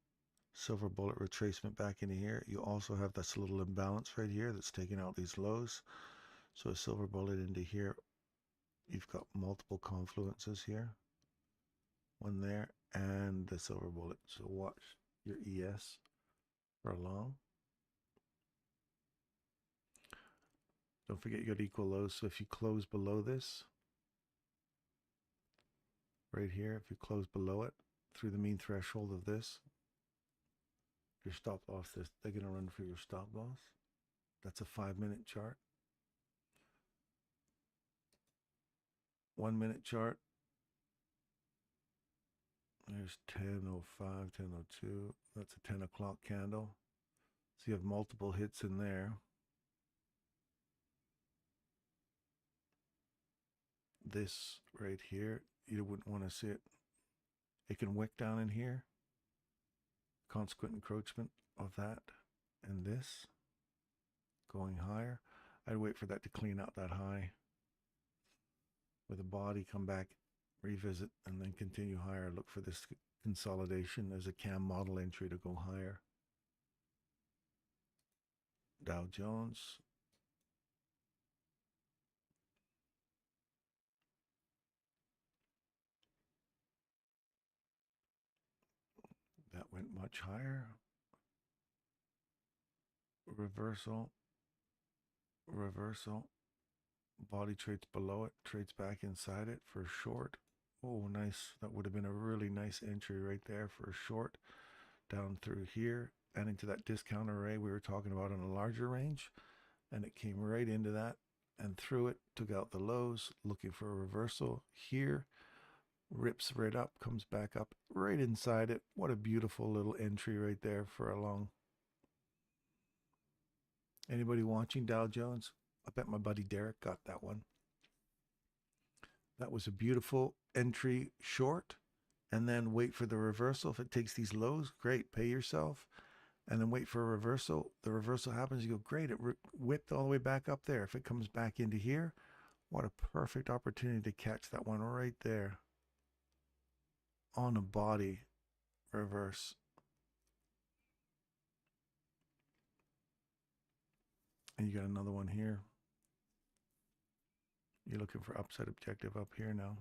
silver bullet retracement back into here. You also have this little imbalance right here that's taking out these lows. So a silver bullet into here. You've got multiple confluences here. One there and the silver bullet. So watch your ES for a long. Don't forget you got equal lows. So if you close below this, right here, if you close below it through the mean threshold of this, your stop loss, they're going to run for your stop loss. That's a 5-minute chart. 1-minute chart. There's 10:05, 10:02. That's a 10 o'clock candle. So you have multiple hits in there. This right here, you wouldn't want to see it. It can wick down in here. Consequent encroachment of that and this going higher. I'd wait for that to clean out that high with a body, come back, revisit, and then continue higher. Look for this consolidation as a CAM model entry to go higher. Dow Jones. That went much higher. Reversal. Reversal. Body trades below it, trades back inside it for a short. Oh, nice. That would have been a really nice entry right there for a short. Down through here and into that discount array we were talking about on a larger range. And it came right into that and through it, took out the lows, looking for a reversal here. Rips right up, comes back up right inside it. What a beautiful little entry right there for a long. Anybody watching Dow Jones? I bet my buddy Derek got that one. That was a beautiful entry short, and then wait for the reversal. If it takes these lows, great, pay yourself. and then wait for a reversal. The reversal happens, you go, great, it whipped all the way back up there. If it comes back into here, what a perfect opportunity to catch that one right there on a body reverse. And you got another one here. You're looking for upside objective up here now.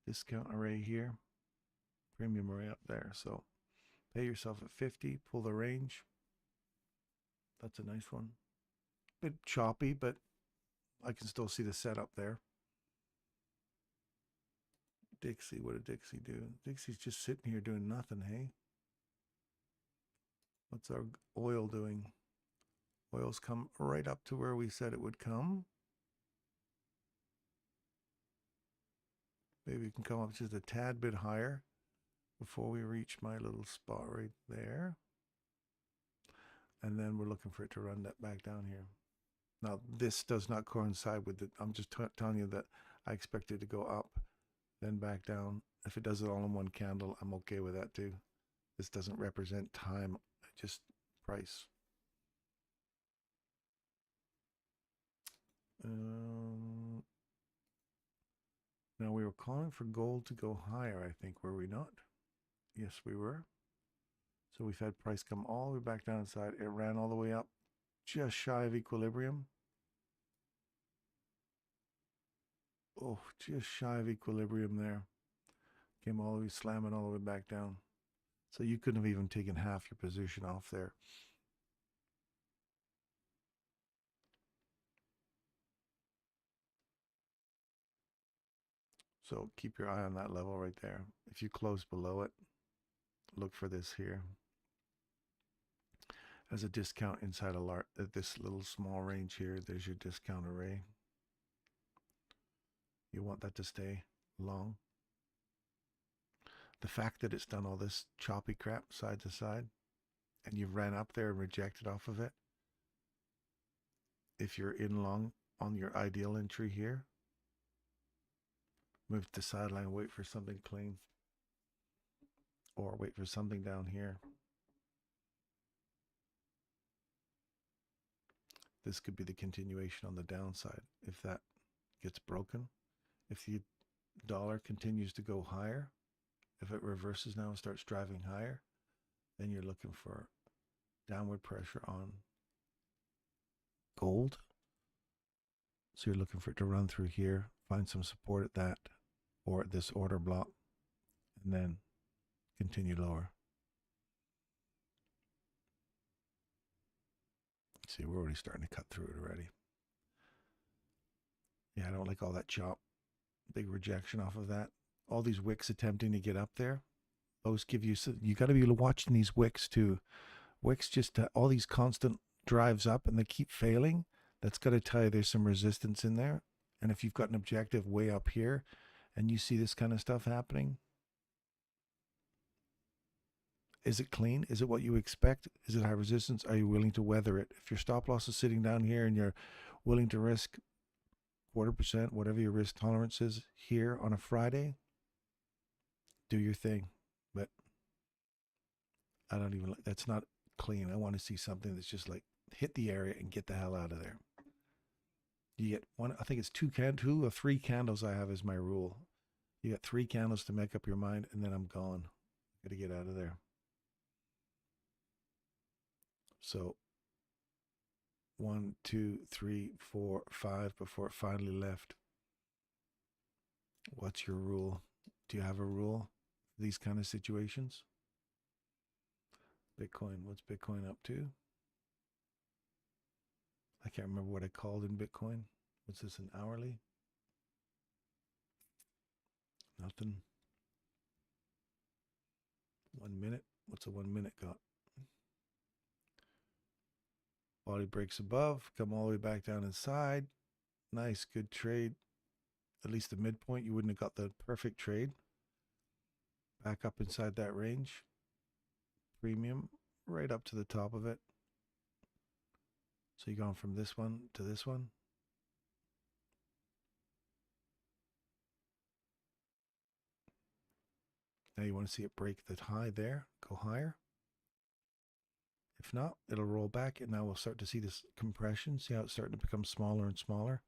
Discount array here, premium array up there. So pay yourself at 50, pull the range. That's a nice one. Bit choppy, but I can still see the setup there. Dixie, what did Dixie do? Dixie's just sitting here doing nothing, hey? What's our oil doing? Oil's come right up to where we said it would come. Maybe we can come up just a tad bit higher before we reach my little spot right there. And then we're looking for it to run that back down here. Now, this does not coincide with it. I'm just telling you that I expect it to go up, then back down. If it does it all in one candle, I'm okay with that too. This doesn't represent time, just price. Now, we were calling for gold to go higher, I think, were we not? Yes, we were. So we've had price come all the way back down inside. It ran all the way up, just shy of equilibrium. Oh, just shy of equilibrium there. Came all the way, slamming all the way back down. So you couldn't have even taken half your position off there. So keep your eye on that level right there. If you close below it, look for this here. As a discount inside this little small range here, there's your discount array. You want that to stay long. The fact that it's done all this choppy crap side to side, and you've ran up there and rejected off of it, if you're in long on your ideal entry here, move to sideline, wait for something clean, or wait for something down here. This could be the continuation on the downside. If that gets broken, if the dollar continues to go higher, if it reverses now and starts driving higher, then you're looking for downward pressure on gold. So you're looking for it to run through here, find some support at that or at this order block, and then continue lower. See, we're already starting to cut through it already. Yeah, I don't like all that chop. Big rejection off of that. All these wicks attempting to get up there. Those give you got to be watching these wicks too. Wicks just all these constant drives up and they keep failing. That's got to tell you there's some resistance in there. And if you've got an objective way up here and you see this kind of stuff happening, is it clean? Is it what you expect? Is it high resistance? Are you willing to weather it? If your stop loss is sitting down here and you're willing to risk 0.25%, whatever your risk tolerance is here on a Friday, do your thing. But I don't even like, that's not clean. I want to see something that's just like hit the area and get the hell out of there. You get one, I think it's two or three candles I have as my rule. You got 3 candles to make up your mind and then I'm gone. Got to get out of there. So 1, 2, 3, 4, 5 before it finally left. What's your rule? Do you have a rule for these kind of situations? Bitcoin, what's Bitcoin up to? I can't remember what I called in Bitcoin. What's this, an hourly? Nothing. 1 minute. What's a 1 minute got? Body breaks above, come all the way back down inside. Nice, good trade. At least the midpoint, you wouldn't have got the perfect trade. Back up inside that range. Premium, right up to the top of it. So you're going from this one to this one. Now you want to see it break the high there, go higher. If not, it'll roll back, and now we'll start to see this compression. See how it's starting to become smaller and smaller?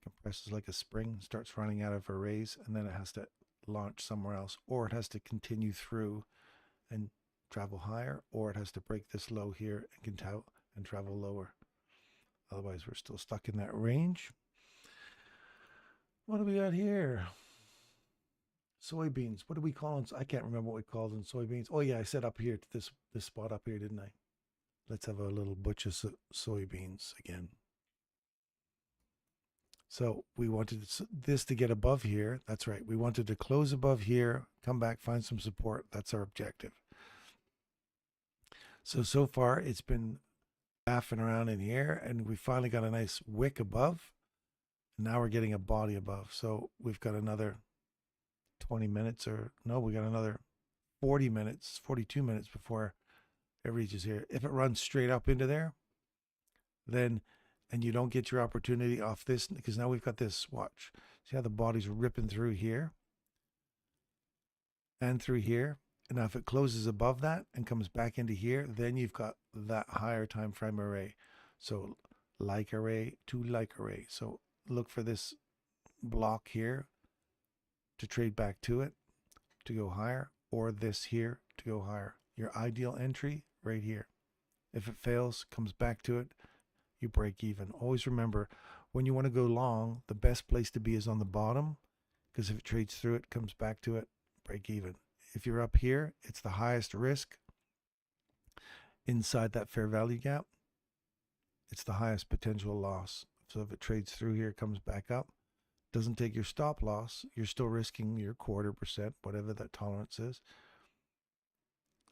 Compresses like a spring, starts running out of arrays, and then it has to launch somewhere else, or it has to continue through and travel higher, or it has to break this low here and travel lower. Otherwise, we're still stuck in that range. What do we got here? Soybeans. What do we call them? I can't remember what we called them. Soybeans. Oh yeah, I said up here to this spot up here, didn't I? Let's have a little butch of soybeans again. So we wanted this to get above here. That's right. We wanted to close above here, come back, find some support. That's our objective. So far it's been baffing around in here, and we finally got a nice wick above. Now we're getting a body above. So we've got another 20 minutes, or no, we got another 40 minutes, 42 minutes before it reaches here. If it runs straight up into there, then, and you don't get your opportunity off this, because now we've got this, watch. See how the body's ripping through here and through here. And now if it closes above that and comes back into here, then you've got that higher time frame array. So like array to like array. So look for this block here to trade back to it to go higher, or this here to go higher. Your ideal entry right here. If it fails, comes back to it, you break even. Always remember, when you want to go long, the best place to be is on the bottom, because if it trades through it, comes back to it, break even. If you're up here, it's the highest risk. Inside that fair value gap, it's the highest potential loss. So if it trades through here, comes back up, doesn't take your stop loss, you're still risking your 0.25%, whatever that tolerance is.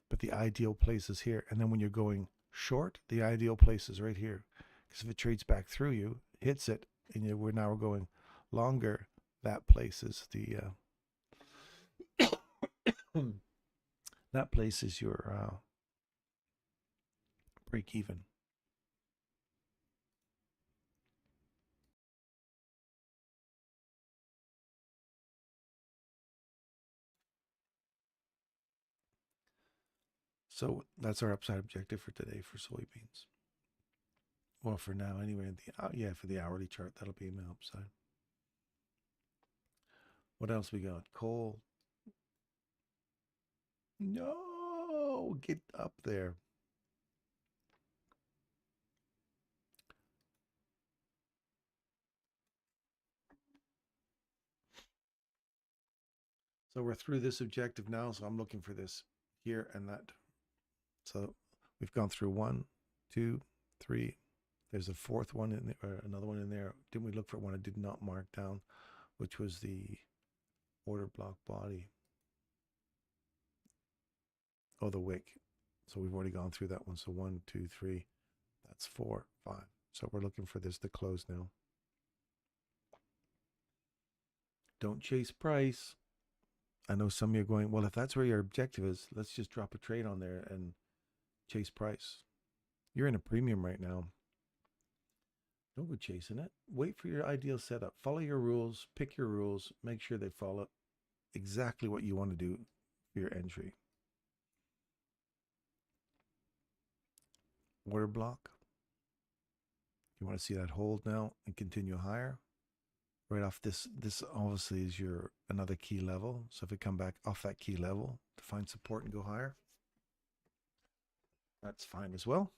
But the ideal place is here. And then when you're going short, the ideal place is right here. Because if it trades back through you, hits it, and we're now going longer, that place is the that place is your break even. So that's our upside objective for today for soybeans. Well, for now anyway. Yeah, for the hourly chart, that'll be my upside. What else we got? Coal. No, get up there. So we're through this objective now, so I'm looking for this here and that. So we've gone through 1, 2, 3. There's a fourth one in there, or another one in there. Didn't we look for one I did not mark down, which was the order block body? Oh, the wick. So we've already gone through that one. So 1, 2, 3. That's 4, 5. So we're looking for this to close now. Don't chase price. I know some of you are going, well, if that's where your objective is, let's just drop a trade on there and chase price. You're in a premium right now. Don't go chasing it. Wait for your ideal setup. Follow your rules. Pick your rules. Make sure they follow exactly what you want to do for your entry. Order block. You want to see that hold now and continue higher. Right off this obviously is your another key level. So if we come back off that key level to find support and go higher, that's fine as well.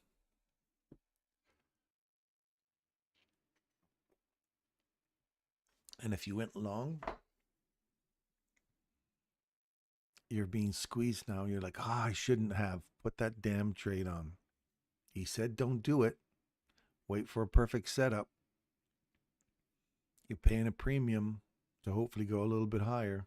And if you went long, you're being squeezed now. You're like, I shouldn't have put that damn trade on. He said, don't do it. Wait for a perfect setup. You're paying a premium to hopefully go a little bit higher.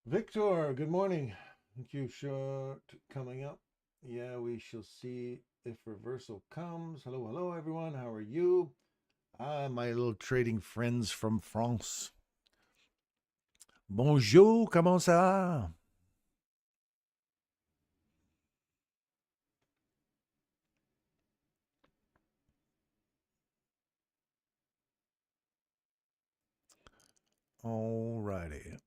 Victor, good morning. Thank you. Short coming up. Yeah, we shall see if reversal comes. Hello, hello, everyone. How are you? My little trading friends from France. Bonjour, comment ça va? Alrighty.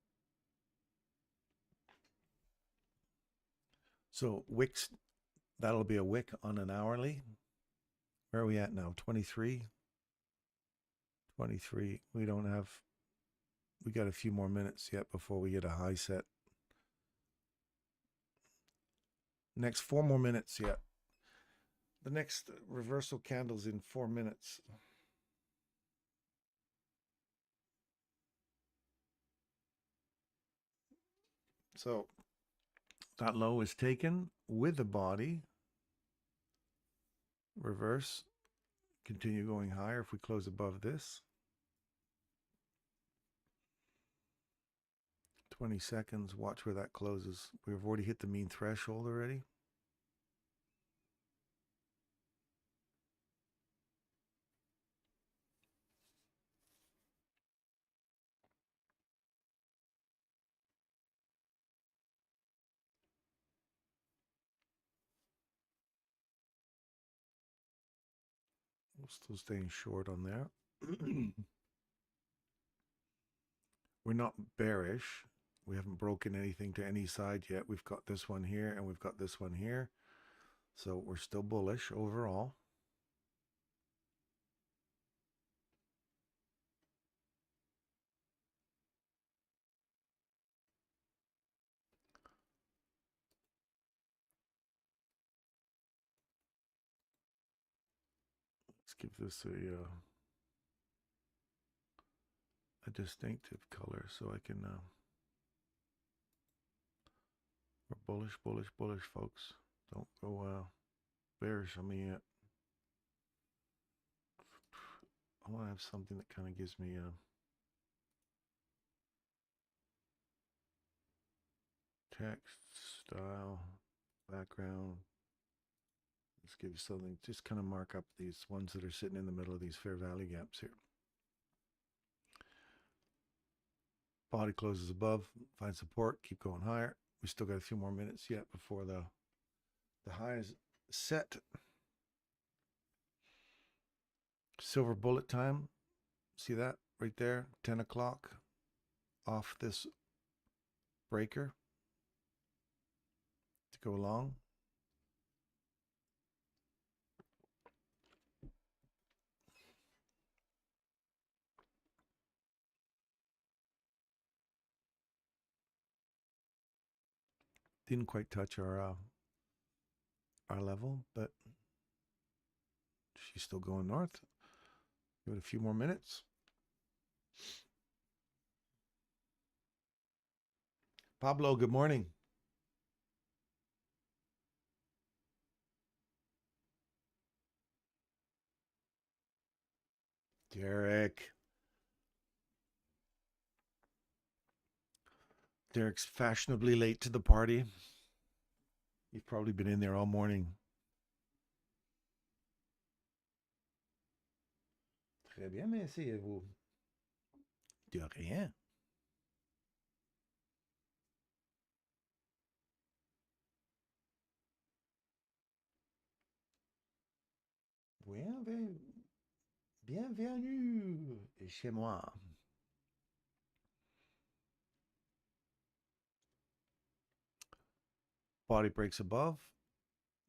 So wicks, that'll be a wick on an hourly. Where are we at now? 23? 23. We got a few more minutes yet before we get a high set. Next 4 more minutes yet. The next reversal candle's in 4 minutes. So that low is taken with the body. Reverse. Continue going higher if we close above this. 20 seconds. Watch where that closes. We've already hit the mean threshold already. We're still staying short on there. We're not bearish. We haven't broken anything to any side yet. We've got this one here and we've got this one here. So we're still bullish overall. Let's give this a distinctive color so I can we're bullish, bullish, bullish, folks. Don't go bearish on me yet. I want to have something that kind of gives me a text, style, background. Let's give you something, just kind of mark up these ones that are sitting in the middle of these fair value gaps here. Body closes above, find support, keep going higher. We still got a few more minutes yet before the high is set. Silver bullet time. See that right there? 10 o'clock off this breaker to go along. Didn't quite touch our level, but she's still going north. Give it a few more minutes. Pablo, good morning. Derek. Derek's fashionably late to the party. You've probably been in there all morning. Très bien, merci et vous? De rien. Bienvenue chez moi. Body breaks above.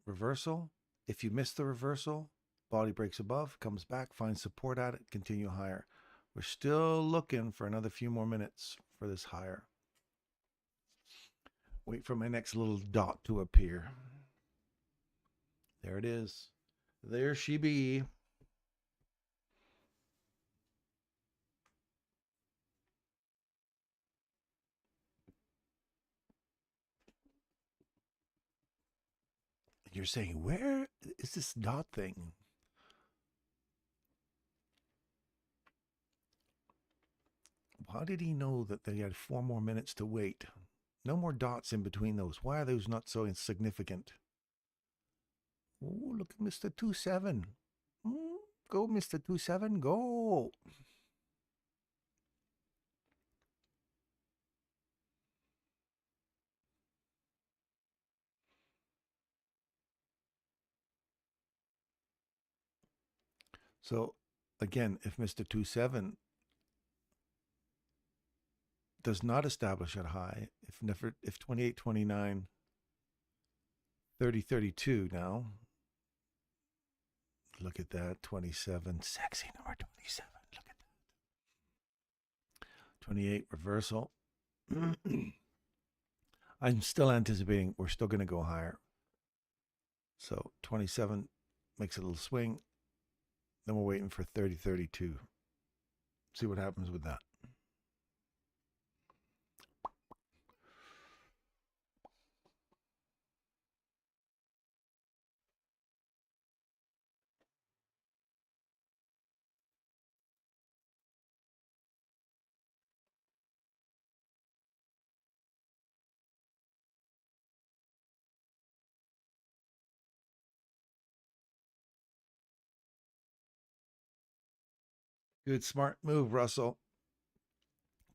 Reversal. If you miss the reversal, body breaks above, comes back, finds support at it, continue higher. We're still looking for another few more minutes for this higher. Wait for my next little dot to appear. There it is. There she be. You're saying, where is this dot thing? How did he know that they had 4 more minutes to wait? No more dots in between those. Why are those not so insignificant? Oh, look at Mr. 27. Go, Mr. 27, go. So again, if Mr. 27 does not establish a high, if 28, 29, 30, 32 now, look at that, 27, sexy number 27, look at that. 28 reversal. I'm still anticipating we're still going to go higher. So 27 makes a little swing. Then we're waiting for 30, 32. See what happens with that. Good, smart move, Russell.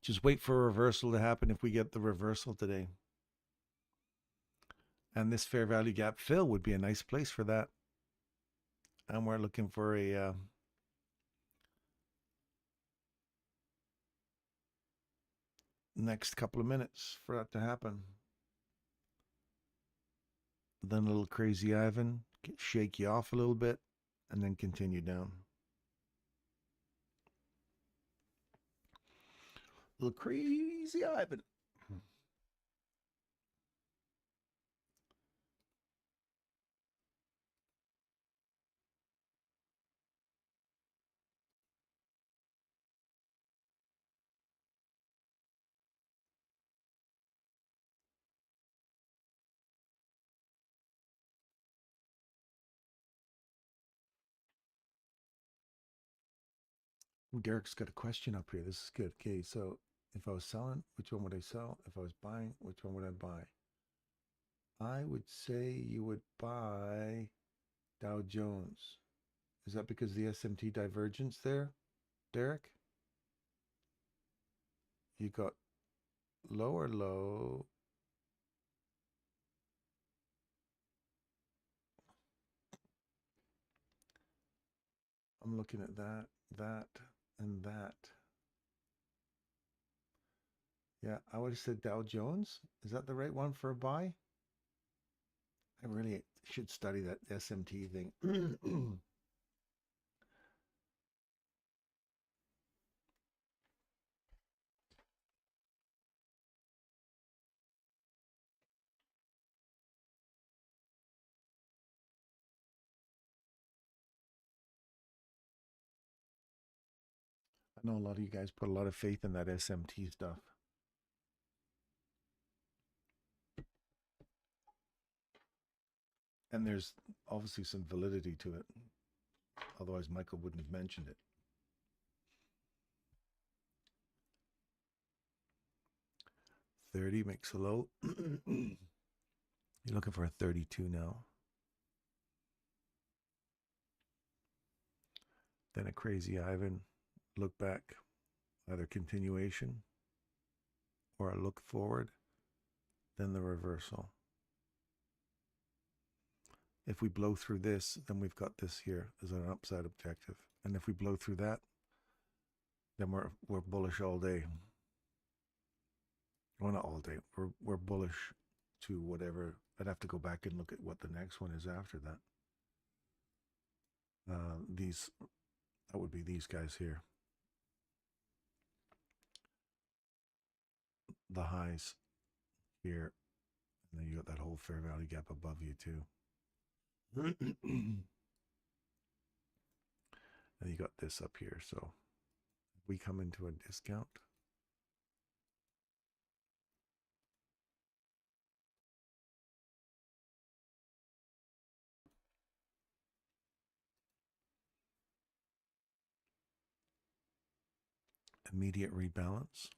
Just wait for a reversal to happen if we get the reversal today. And this fair value gap fill would be a nice place for that. And we're looking for a next couple of minutes for that to happen. Then a little crazy Ivan, shake you off a little bit, and then continue down. A little crazy Ivan. Derek's got a question up here. This is good. Okay, so if I was selling, which one would I sell? If I was buying, which one would I buy? I would say you would buy Dow Jones. Is that because the SMT divergence there, Derek? You got lower low. I'm looking at that, and that. Yeah, I would have said Dow Jones. Is that the right one for a buy? I really should study that SMT thing. I know a lot of you guys put a lot of faith in that SMT stuff. And there's obviously some validity to it. Otherwise, Michael wouldn't have mentioned it. $30 makes a low. You're looking for a 32 now. Then a crazy Ivan. Look back. Either continuation or a look forward. Then the reversal. If we blow through this, then we've got this here as an upside objective. And if we blow through that, then we're bullish all day. Well, not all day. We're bullish to whatever. I'd have to go back and look at what the next one is after that. That would be these guys here. The highs here. And then you got that whole fair value gap above you too. And you got this up here. So we come into a discount. Immediate rebalance.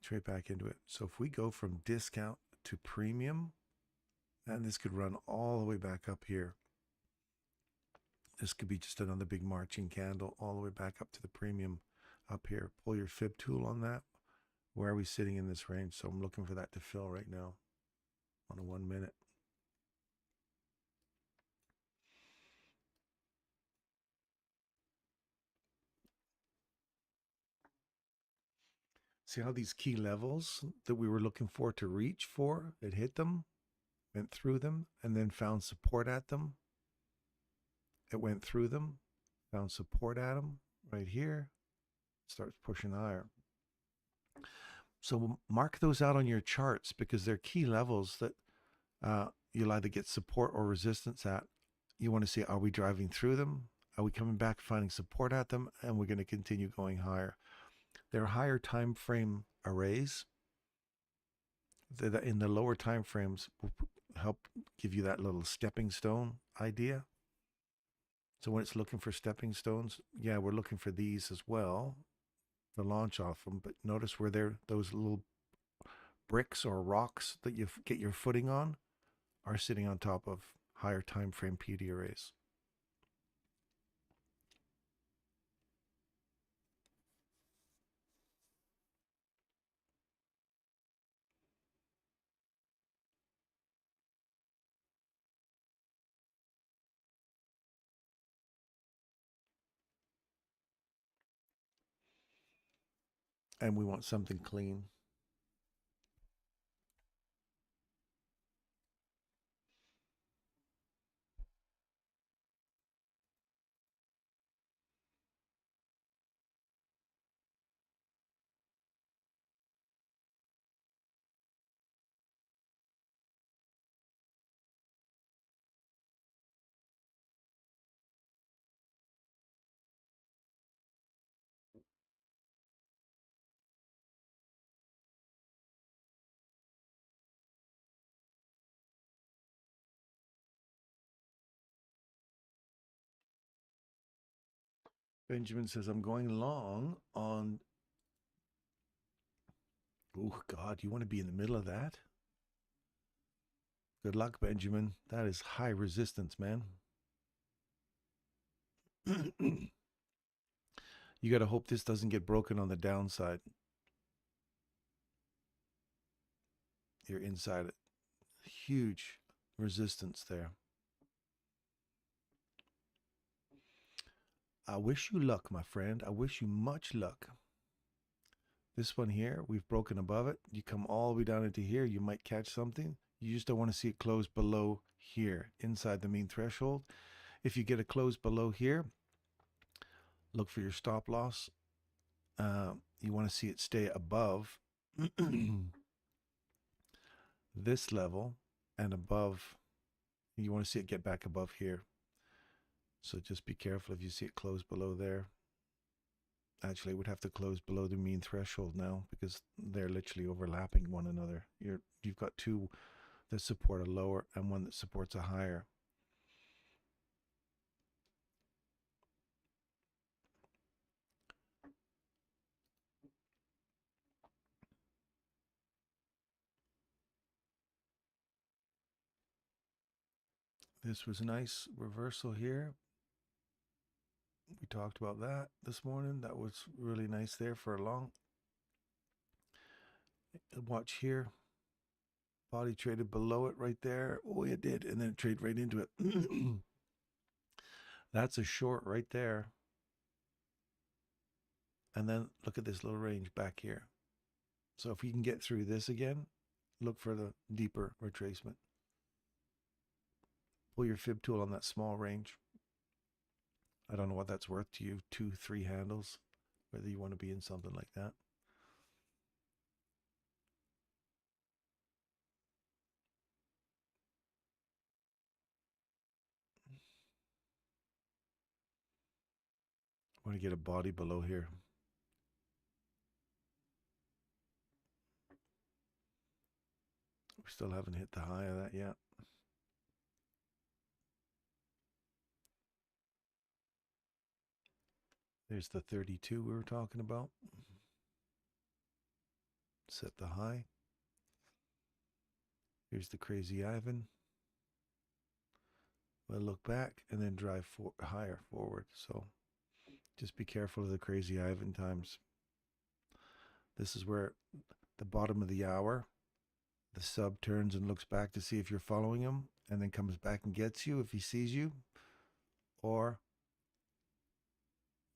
Trade back into it. So if we go from discount to premium, And this could run all the way back up here. This could be just another big marching candle all the way back up to the premium up here. Pull your fib tool on that. Where are we sitting in this range? So I'm looking for that to fill right now on a 1 minute. See how these key levels that we were looking for to reach for, it hit them, went through them, and then found support at them. It went through them, found support at them right here, starts pushing higher. So mark those out on your charts because they're key levels that you'll either get support or resistance at. You want to see, are we driving through them? Are we coming back, finding support at them? And we're going to continue going higher. They're higher time frame arrays. In the lower time frames will help give you that little stepping stone idea. So when it's looking for stepping stones, yeah, we're looking for these as well to launch off them. But notice where they're those little bricks or rocks that you get your footing on are sitting on top of higher time frame PD arrays. And we want something clean. Benjamin says, I'm going long on. Oh, God, you want to be in the middle of that? Good luck, Benjamin. That is high resistance, man. You got to hope this doesn't get broken on the downside. You're inside it. Huge resistance there. I wish you luck, my friend. I wish you much luck. This one here, we've broken above it. You come all the way down into here, you might catch something. You just don't want to see it close below here, inside the mean threshold. If you get a close below here, look for your stop loss. You want to see it stay above this level and above. You want to see it get back above here. So just be careful if you see it close below there. Actually, it would have to close below the mean threshold now because they're literally overlapping one another. You've got two that support a lower and one that supports a higher. This was a nice reversal here. We talked about that this morning. That was really nice there for a long. Watch here. Body traded below it right there. Oh, it did. And then it traded right into it. That's a short right there. And then look at this little range back here. So if you can get through this again, look for the deeper retracement. Pull your fib tool on that small range. I don't know what that's worth to you, 2-3 handles, whether you want to be in something like that. I want to get a body below here. We still haven't hit the high of that yet. There's the 32 we were talking about. Set the high. Here's the Crazy Ivan. We'll look back and then drive higher forward. So just be careful of the crazy Ivan times. This is where the bottom of the hour, the sub turns and looks back to see if you're following him, and then comes back and gets you if he sees you, or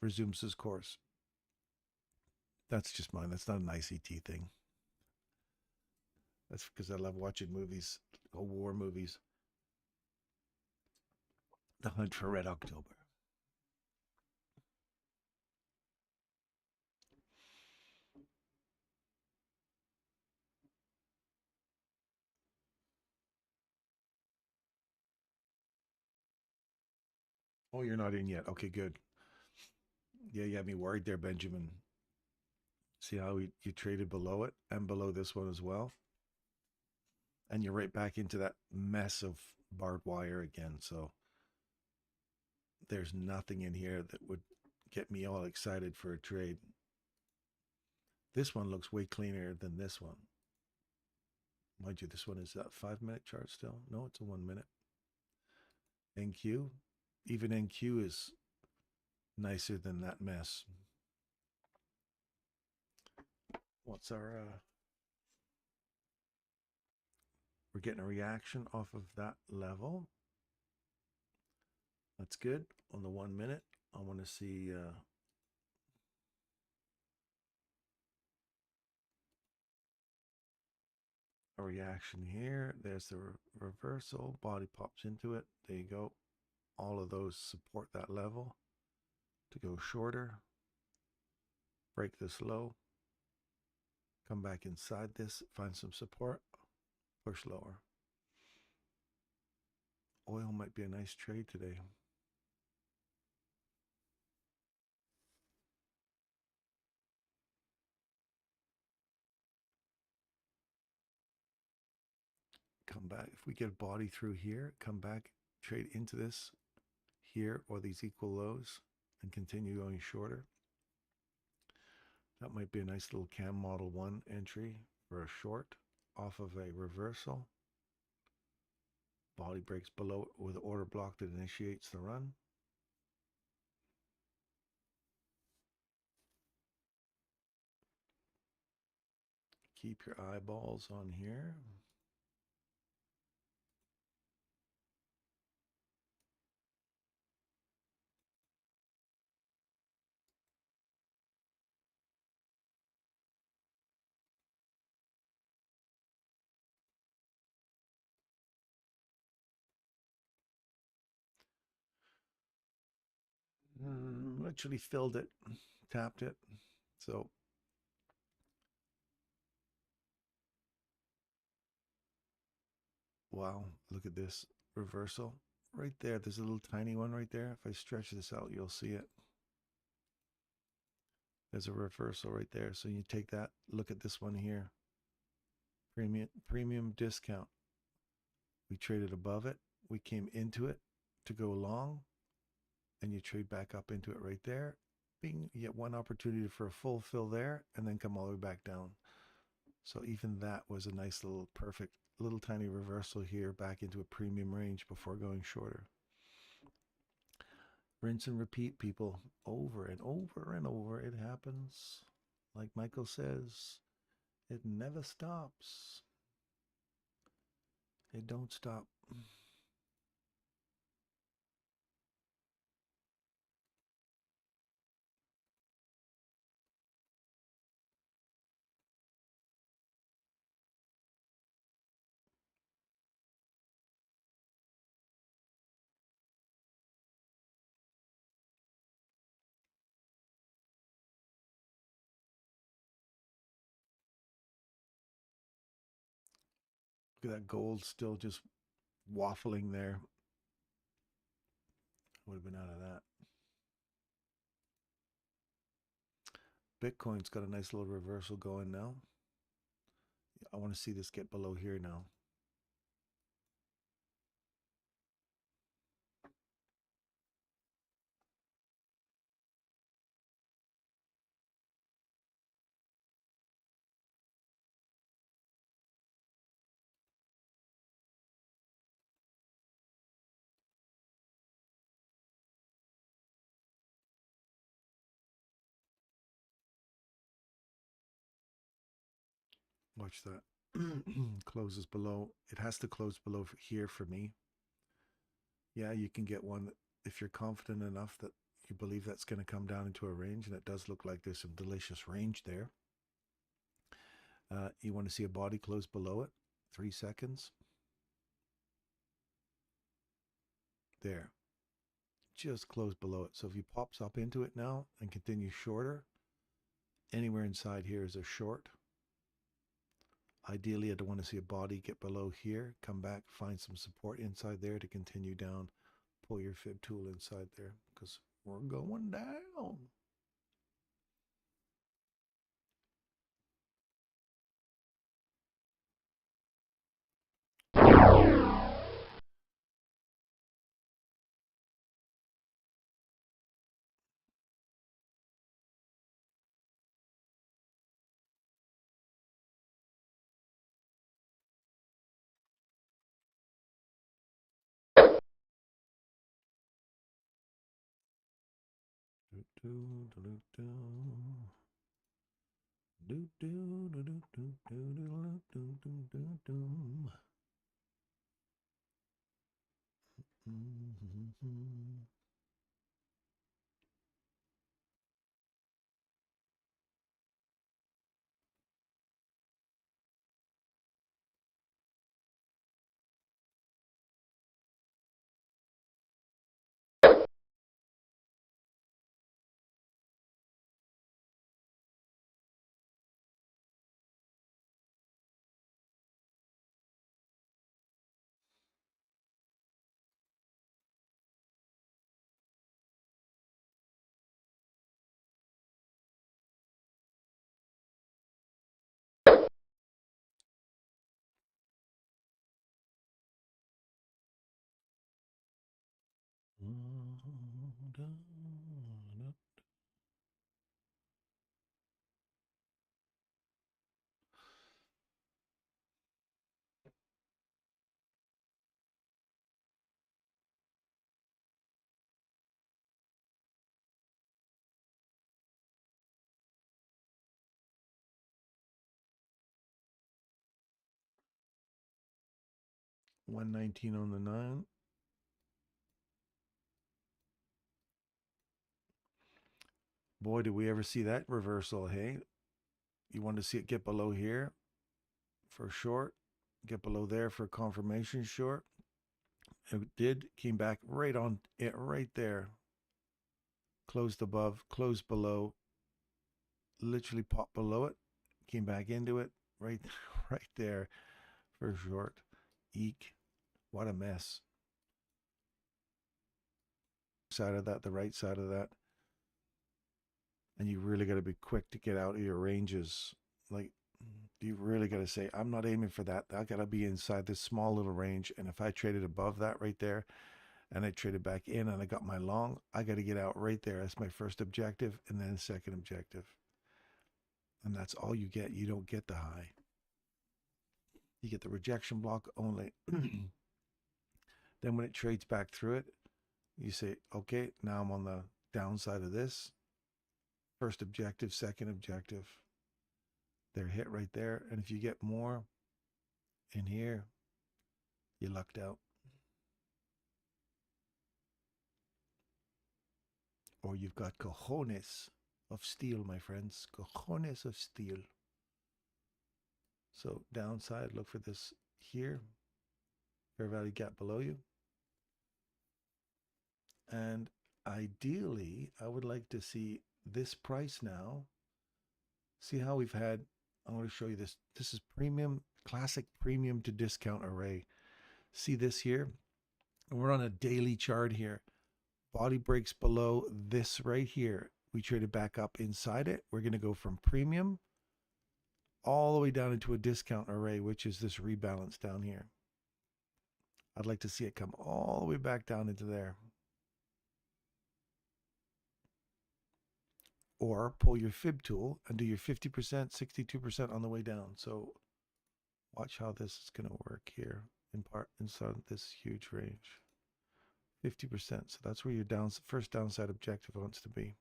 resumes his course. That's just mine. That's not an ICT thing. That's because I love watching movies, war movies. The Hunt for Red October. Oh, you're not in yet. Okay, good. Yeah, you had me worried there, Benjamin. See how you traded below it and below this one as well? And you're right back into that mess of barbed wire again. So there's nothing in here that would get me all excited for a trade. This one looks way cleaner than this one. Mind you, this one is that 5-minute chart still. No, it's a 1 minute. NQ, even NQ is nicer than that mess. What's our we're getting a reaction off of that level. That's good. On the 1 minute, I want to see a reaction here. There's the reversal. Body pops into it. There you go. All of those support that level to go shorter. Break this low. Come back inside this. Find some support. Push lower. Oil might be a nice trade today. Come back. If we get a body through here, come back, trade into this here or these equal lows and continue going shorter. That might be a nice little cam model 1 entry for a short off of a reversal. Body breaks below it with an order block that initiates the run. Keep your eyeballs on here. Literally filled it, tapped it. So wow, look at this reversal right there. There's a little tiny one right there. If I stretch this out, you'll see it. There's a reversal right there. So you take that, look at this one here. Premium discount. We traded above it. We came into it to go long, and you trade back up into it right there. Bing, you get one opportunity for a full fill there, and then come all the way back down. So even that was a nice little perfect little tiny reversal here back into a premium range before going shorter. Rinse and repeat, people, over and over and over. It happens. Like Michael says, it never stops. It don't stop. Look at that gold still just waffling there. Would have been out of that. Bitcoin's got a nice little reversal going now. I want to see this get below here now. Watch that. Closes below. It has to close below here for me. Yeah, you can get one if you're confident enough that you believe that's going to come down into a range, and it does look like there's some delicious range there. You want to see a body close below it. 3 seconds. There. Just close below it. So if he pops up into it now and continues shorter, anywhere inside here is a short. Ideally, I'd want to see a body get below here, come back, find some support inside there to continue down. Pull your fib tool inside there because we're going down. $119 on the 9. Boy, did we ever see that reversal, hey? You want to see it get below here for short, get below there for confirmation short. It did, came back right on it, right there. Closed above, closed below, literally popped below it, came back into it, right, right there for short. Eek, what a mess. Side of that, the right side of that. And you really got to be quick to get out of your ranges. Like, you really got to say, I'm not aiming for that. I got to be inside this small little range. And if I traded above that right there and I traded back in and I got my long, I got to get out right there. That's my first objective and then second objective. And that's all you get. You don't get the high. You get the rejection block only. Then when it trades back through it, you say, okay, now I'm on the downside of this. First objective, second objective. They're hit right there. And if you get more in here, you lucked out. Or you've got cojones of steel, my friends. Cojones of steel. So downside, look for this here. Fair value gap below you. And ideally, I would like to see this price now. See how we've had, I want to show you this. This is premium, classic premium to discount array. See this here? And we're on a daily chart here. Body breaks below this right here. We traded back up inside it. We're going to go from premium all the way down into a discount array, which is this rebalance down here. I'd like to see it come all the way back down into there. Or pull your fib tool and do your 50%, 62% on the way down. So watch how this is going to work here in part inside this huge range. 50%. So that's where your first downside objective wants to be.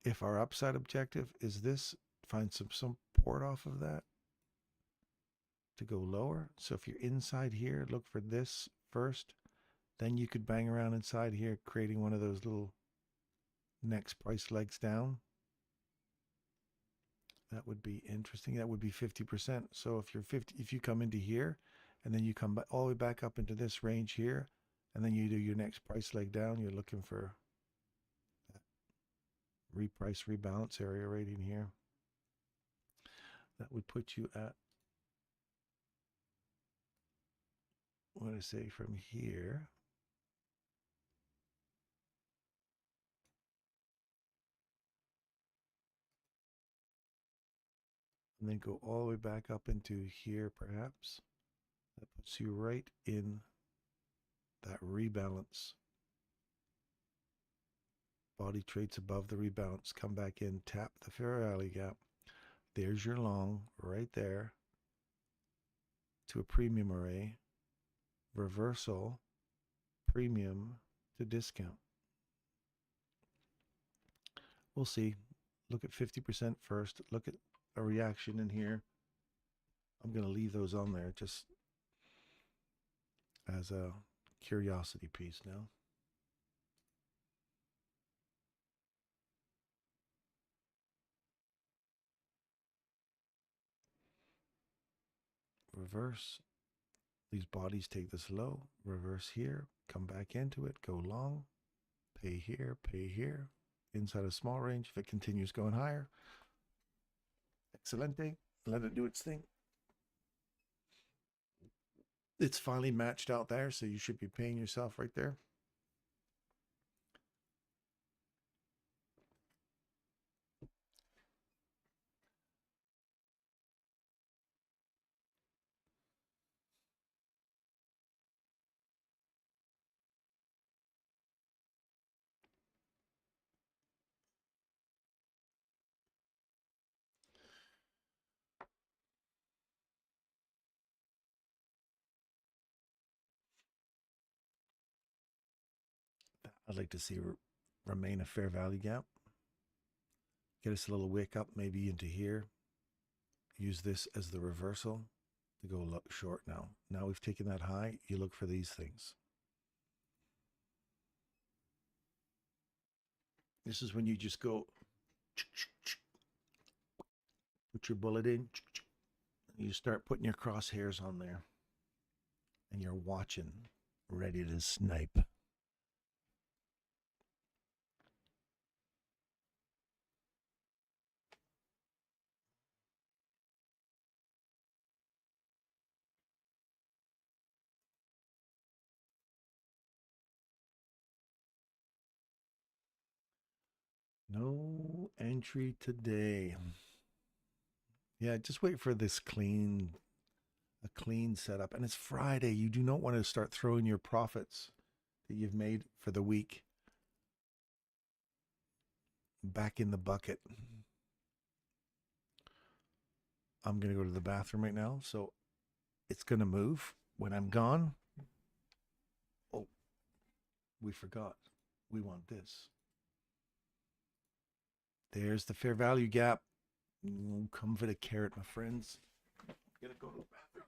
If our upside objective is this find some support off of that to go lower. So if you're inside here, look for this first. Then you could bang around inside here, creating one of those little next price legs down. That would be interesting. That would be 50%. So if you come into here and then you come all the way back up into this range here, and then you do your next price leg down, you're looking for that reprice rebalance area right in here. That would put you at, what do I say, from here. And then go all the way back up into here, perhaps. That puts you right in that rebalance. Body trades above the rebalance. Come back in, tap the fair value gap. There's your long right there to a premium array. Reversal, premium to discount. We'll see. Look at 50% first. Look at a reaction in here. I'm going to leave those on there just as a curiosity piece now. Reverse. These bodies take this low. Reverse here. Come back into it. Go long. Pay here. Pay here. Inside a small range. If it continues going higher. Excelente. Let it do its thing. It's finally matched out there, so you should be paying yourself right there. I'd like to see remain a fair value gap. Get us a little wick up maybe into here. Use this as the reversal to go short now. Now we've taken that high. You look for these things. This is when you just go, put your bullet in, and you start putting your crosshairs on there. And you're watching, ready to snipe. No entry today. Yeah, just wait for this a clean setup. And it's Friday. You do not want to start throwing your profits that you've made for the week back in the bucket. I'm going to go to the bathroom right now, so it's going to move when I'm gone. Oh, we forgot. We want this. There's the fair value gap. Come for the carrot, my friends. I'm going to go to the bathroom.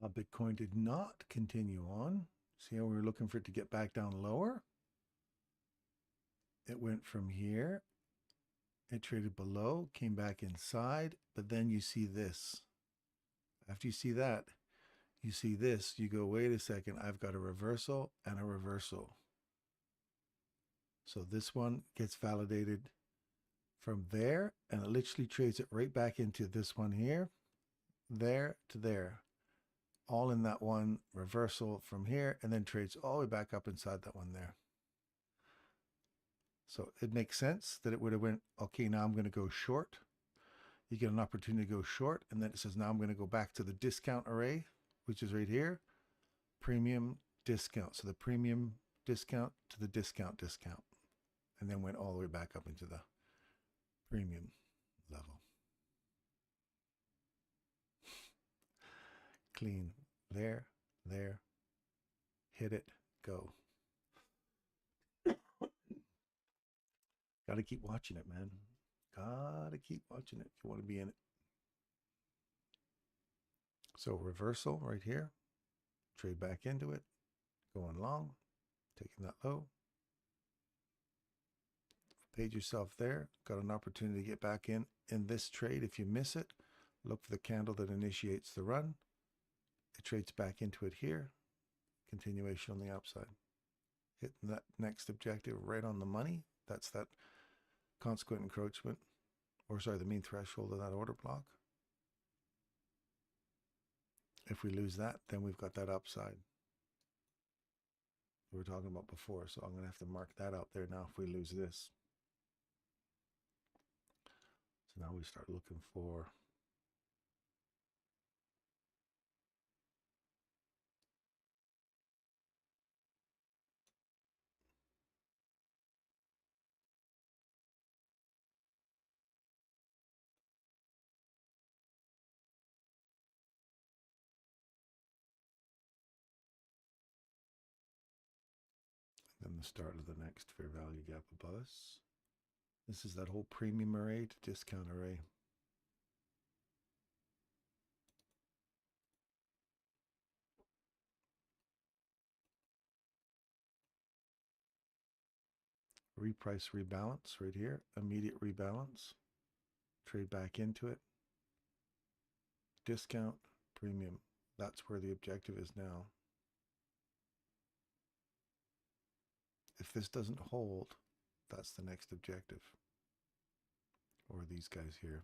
Bitcoin did not continue on. See how we were looking for it to get back down lower? It went from here. It traded below, came back inside, but then you see this. After you see that, you see this. You go, wait a second, I've got a reversal and a reversal. So this one gets validated from there, and it literally trades it right back into this one here, there to there, all in that one reversal from here, and then trades all the way back up inside that one there. So it makes sense that it would have went, okay, now I'm going to go short. You get an opportunity to go short, and then it says, now I'm going to go back to the discount array, which is right here, premium discount. So the premium discount to the discount, and then went all the way back up into the premium level. Clean, there, hit it, go. Got to keep watching it, man. Got to keep watching it if you want to be in it. So reversal right here, trade back into it, going long, taking that low. Paid yourself there, got an opportunity to get back in this trade. If you miss it, look for the candle that initiates the run. It trades back into it here, continuation on the upside. Hitting that next objective right on the money. That's that consequent encroachment, or sorry, the mean threshold of that order block. If we lose that, then we've got that upside we were talking about before. So I'm going to have to mark that out there now if we lose this. So now we start looking for then the start of the next fair value gap above us. This is that whole premium array to discount array. Reprice, rebalance right here, immediate rebalance, trade back into it, discount, premium. That's where the objective is now. If this doesn't hold, that's the next objective, or these guys here.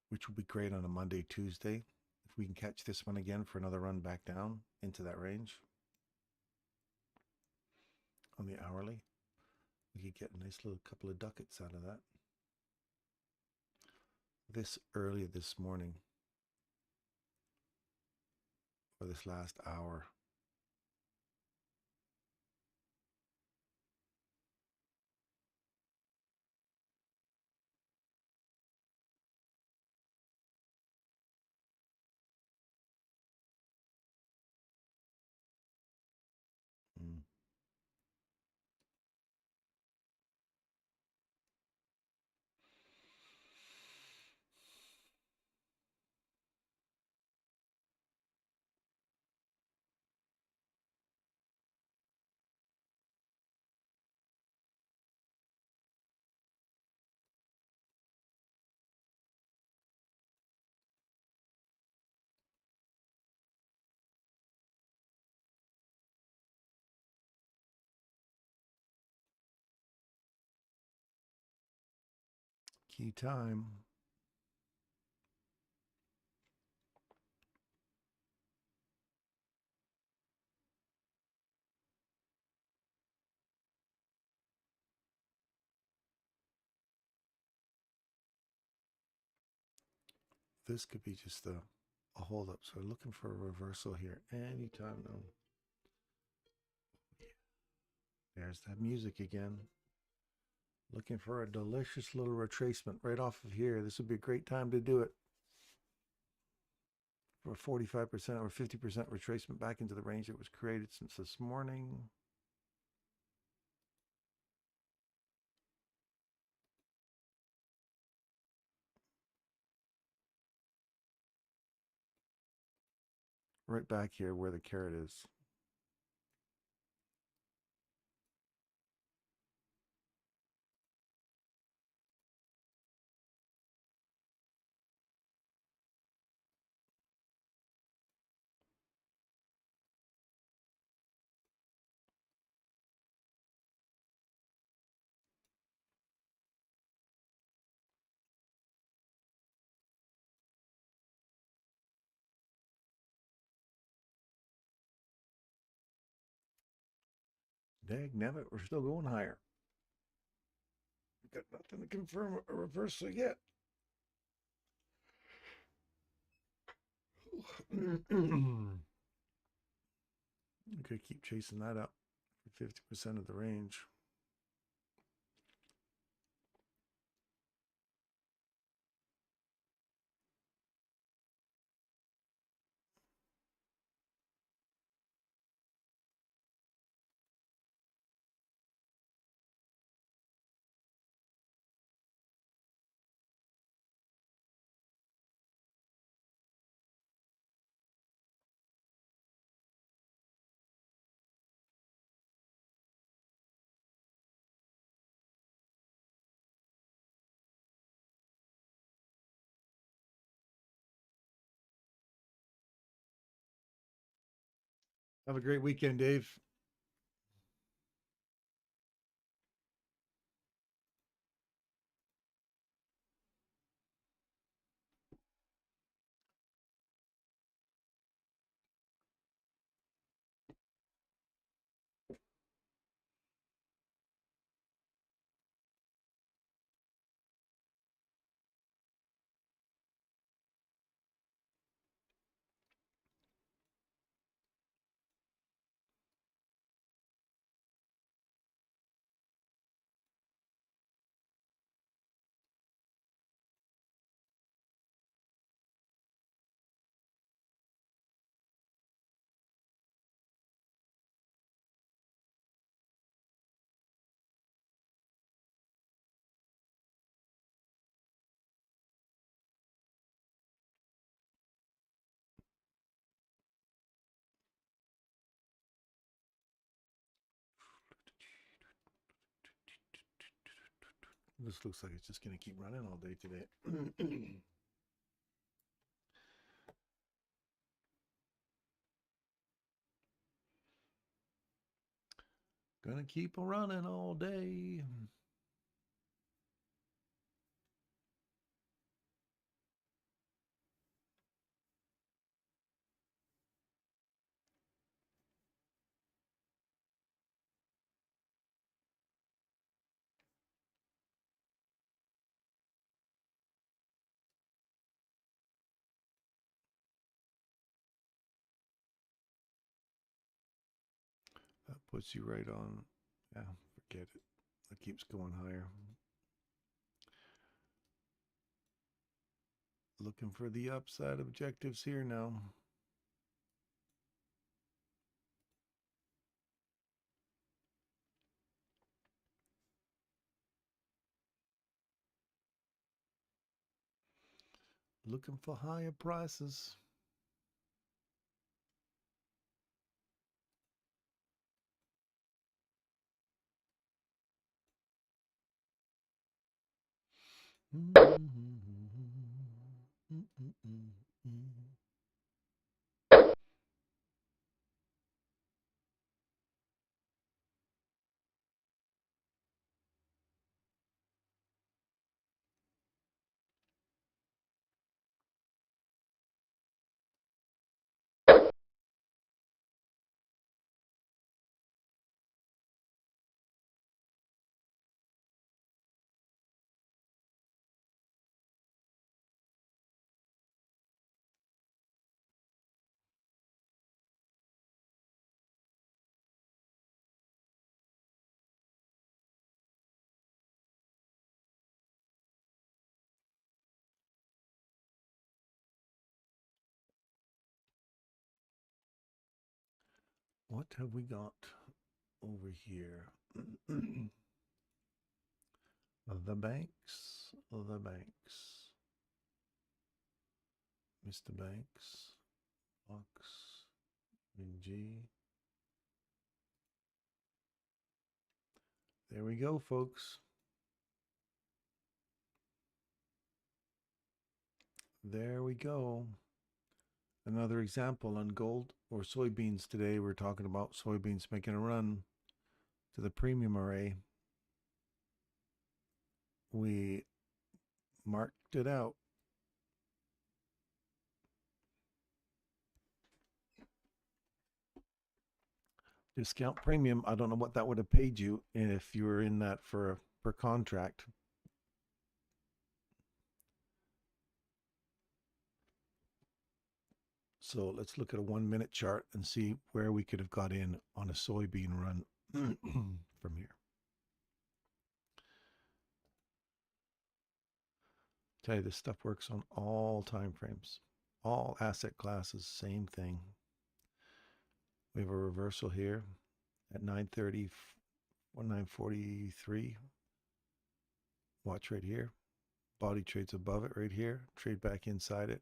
Which will be great on a Monday, Tuesday. If we can catch this one again for another run back down into that range on the hourly, we could get a nice little couple of ducats out of that. This early this morning, or this last hour, key time. This could be just a hold up. So we're looking for a reversal here anytime now. There's that music again. Looking for a delicious little retracement right off of here. This would be a great time to do it. For 45% or 50% retracement back into the range that was created since this morning. right back here where the carrot is. Dagnabbit, we're still going higher. Got nothing to confirm a reversal yet. Okay, keep chasing that up for 50% of the range. Have a great weekend, Dave. This looks like it's just going to keep running all day today. Gonna keep running all day. That puts you right on. Yeah, forget it. It keeps going higher. Looking for the upside objectives here now. Looking for higher prices. What have we got over here? The banks. Mr. Banks. Box. NG. There we go, folks. There we go. Another example on gold or soybeans today. We're talking about soybeans making a run to the premium array. We marked it out. Discount premium, I don't know what that would have paid you if you were in that for per contract. So let's look at a 1 minute chart and see where we could have got in on a soybean run from here. Tell you, this stuff works on all time frames, all asset classes, same thing. We have a reversal here at 9:30, 9:43. Watch right here. Body trades above it right here. Trade back inside it,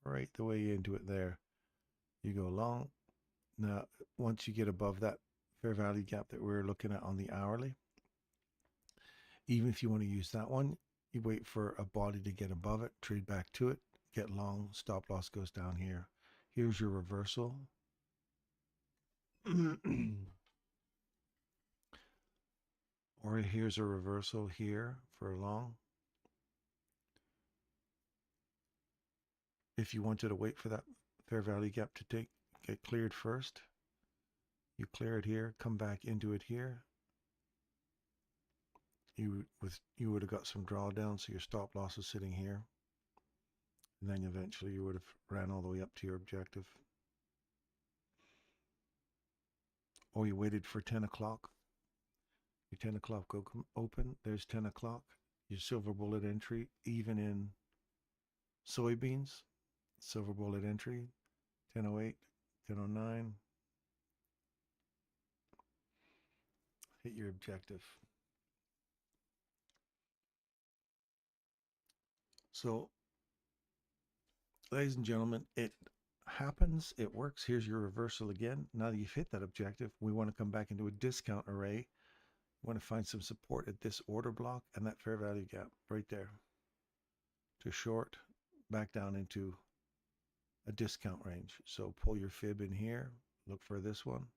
right the way into it there. You go long. Now, once you get above that fair value gap that we're looking at on the hourly, even if you want to use that one, you wait for a body to get above it, trade back to it, get long, stop loss goes down here. Here's your reversal. Or here's a reversal here for a long. If you wanted to wait for that fair value gap to get cleared first, you clear it here, come back into it here. You would have got some drawdown, so your stop loss is sitting here. And then eventually you would have ran all the way up to your objective. Or you waited for 10 o'clock. Your 10 o'clock open, there's 10 o'clock. Your silver bullet entry, even in soybeans, silver bullet entry, 10:08, 10:09. Hit your objective. So, ladies and gentlemen, it happens, it works. Here's your reversal again. Now that you've hit that objective, we want to come back into a discount array. We want to find some support at this order block and that fair value gap right there. To short, back down into a discount range. So pull your fib in here, look for this one.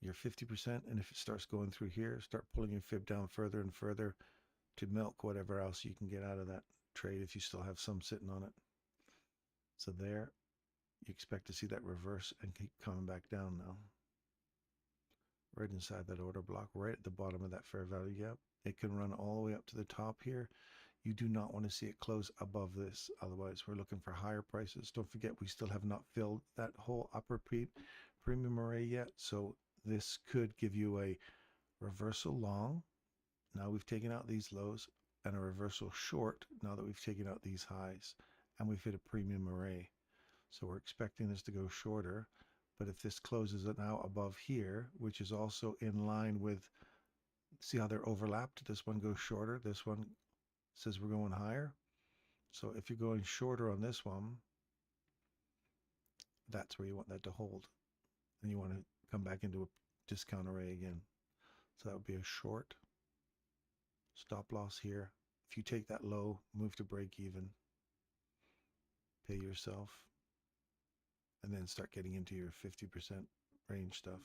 You're 50%, and if it starts going through here, start pulling your fib down further and further to milk whatever else you can get out of that trade if you still have some sitting on it. So there, you expect to see that reverse and keep coming back down now. Right inside that order block, right at the bottom of that fair value gap. It can run all the way up to the top here. You do not want to see it close above this. Otherwise, we're looking for higher prices. Don't forget, we still have not filled that whole upper premium array yet. So this could give you a reversal long. Now we've taken out these lows, and a reversal short now that we've taken out these highs, and we've hit a premium array. So we're expecting this to go shorter. But if this closes it now above here, which is also in line with, see how they're overlapped? This one goes shorter. This one says we're going higher. So if you're going shorter on this one, that's where you want that to hold. And you want to come back into a discount array again. So that would be a short. Stop loss here. If you take that low, move to break even. Pay yourself. And then start getting into your 50% range stuff.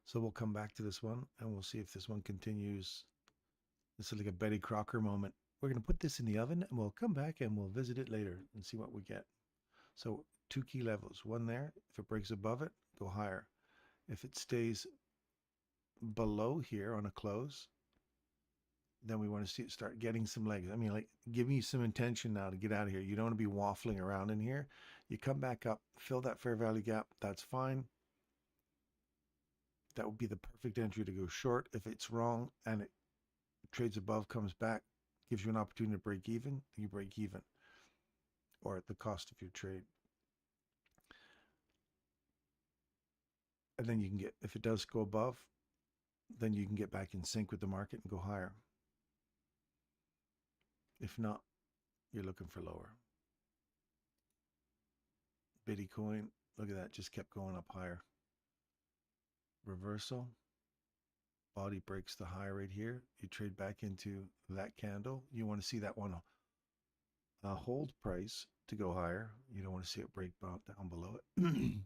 So we'll come back to this one and we'll see if this one continues. This is like a Betty Crocker moment. We're going to put this in the oven and we'll come back and we'll visit it later and see what we get. So 2 key levels. One there. If it breaks above it, go higher. If it stays below here on a close, then we want to see it start getting some legs. I mean, like, give me some intention now to get out of here. You don't want to be waffling around in here. You come back up, fill that fair value gap. That's fine. That would be the perfect entry to go short. If it's wrong and it trades above, comes back, gives you an opportunity to break even, you break even, or at the cost of your trade. And then you can get, if it does go above, then you can get back in sync with the market and go higher. If not, you're looking for lower. Bitcoin, look at that, just kept going up higher. Reversal. Body breaks the high right here. You trade back into that candle. You want to see that one hold price to go higher. You don't want to see it break down below it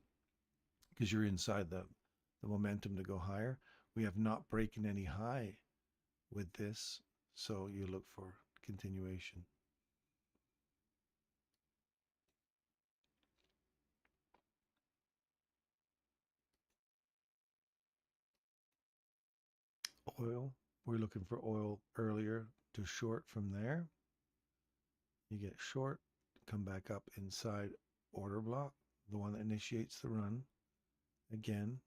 because you're inside the momentum to go higher. We have not broken any high with this, so you look for continuation. Oil, we're looking for oil earlier to short from there. You get short, come back up inside order block, the one that initiates the run. Again,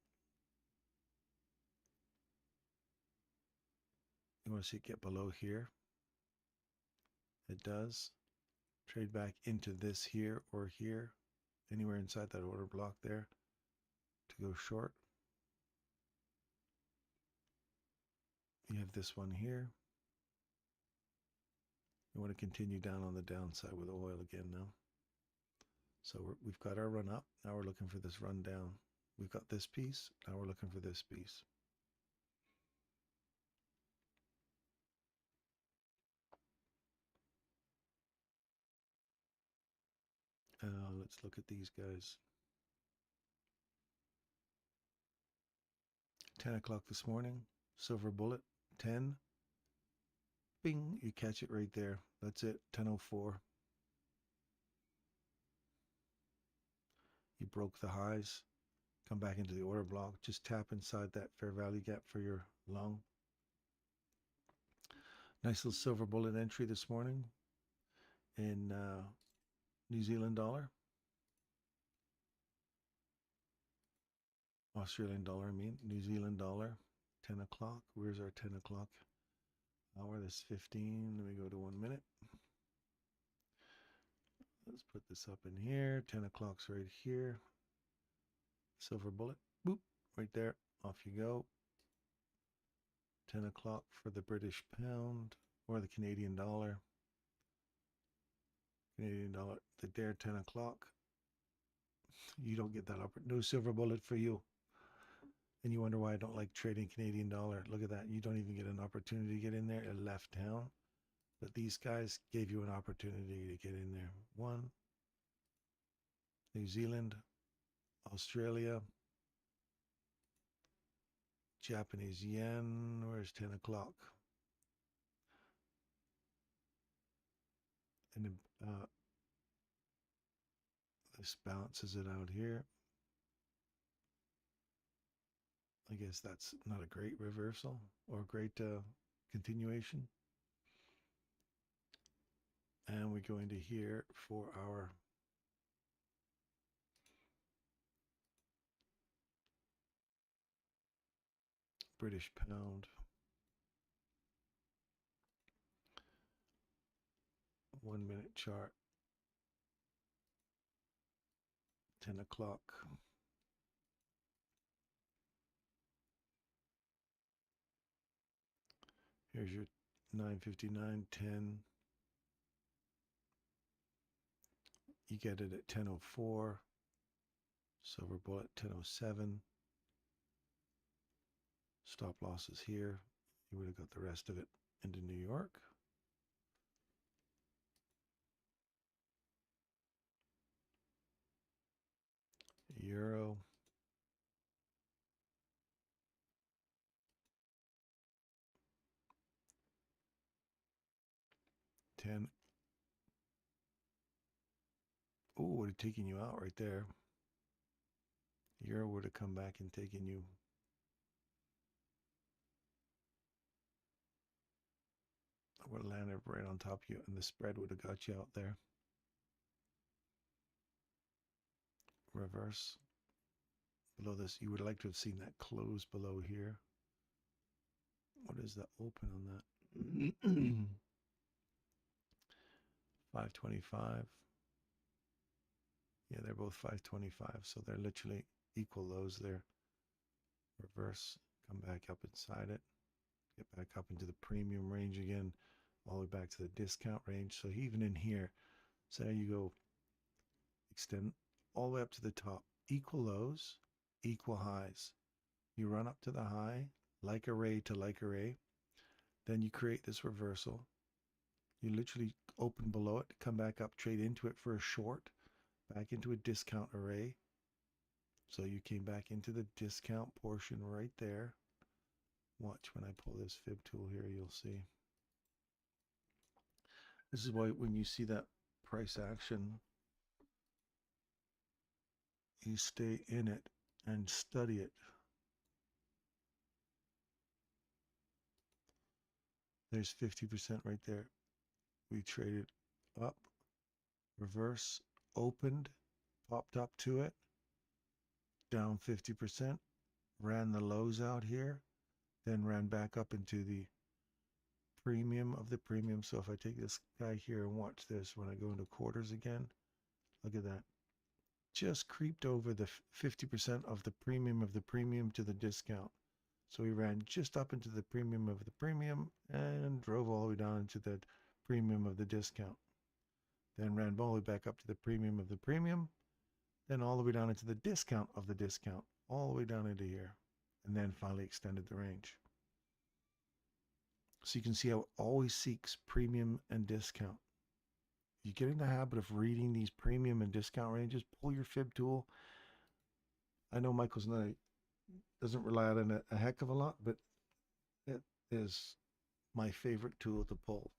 you want to see it get below here. It does. Trade back into this here or here, anywhere inside that order block there to go short. You have this one here. You want to continue down on the downside with oil again now. So we've got our run up. Now we're looking for this run down. We've got this piece. Now we're looking for this piece. Let's look at these guys. 10 o'clock this morning. Silver bullet. 10. Bing. You catch it right there. That's it. 10:04. You broke the highs. Come back into the order block. Just tap inside that fair value gap for your long. Nice little silver bullet entry this morning in New Zealand dollar. Australian dollar, I mean. New Zealand dollar. 10 o'clock. Where's our 10 o'clock hour? That's 15. Let me go to 1 minute. Let's put this up in here. 10 o'clock's right here. Silver bullet. Boop. Right there. Off you go. 10 o'clock for the British pound or the Canadian dollar. Canadian dollar. There, 10 o'clock. You don't get that up. No silver bullet for you. And you wonder why I don't like trading Canadian dollar. Look at that. You don't even get an opportunity to get in there. It left town. But these guys gave you an opportunity to get in there. 1. New Zealand. Australia. Japanese yen. Where's 10 o'clock? And this balances it out here. I guess that's not a great reversal or a great continuation. And we go into here for our British pound. 1 minute chart. 10 o'clock. Here's your 9:59, 10. You get it at 10:04. Silver bullet 10:07. Stop losses here. You would have got the rest of it into New York. Euro. $10. Oh, would have taken you out right there. Euro would have come back and taken you. I would have landed right on top of you, and the spread would have got you out there. Reverse. Below this, you would like to have seen that close below here. What is the open on that? 525. Yeah, they're both 525, so they're literally equal lows there. Reverse, come back up inside it, get back up into the premium range again. all the way back to the discount range. So even in here, say you go extend all the way up to the top, equal lows, equal highs. You run up to the high, like array to like array. Then you create this reversal. You literally open below it, come back up, trade into it for a short, back into a discount array. So you came back into the discount portion right there. Watch when I pull this fib tool here, you'll see. This is why when you see that price action, you stay in it and study it. There's 50% right there. We traded up, reverse, opened, popped up to it, down 50%, ran the lows out here, then ran back up into the premium of the premium. So if I take this guy here and watch this, when I go into quarters again, look at that. Just creeped over the 50% of the premium to the discount. So we ran just up into the premium of the premium and drove all the way down into the premium of the discount. Then ran all the way back up to the premium of the premium, then all the way down into the discount of the discount, all the way down into here, and then finally extended the range. So you can see how it always seeks premium and discount. You get in the habit of reading these premium and discount ranges, pull your fib tool. I know Michael's doesn't rely on it a heck of a lot, but it is my favorite tool to pull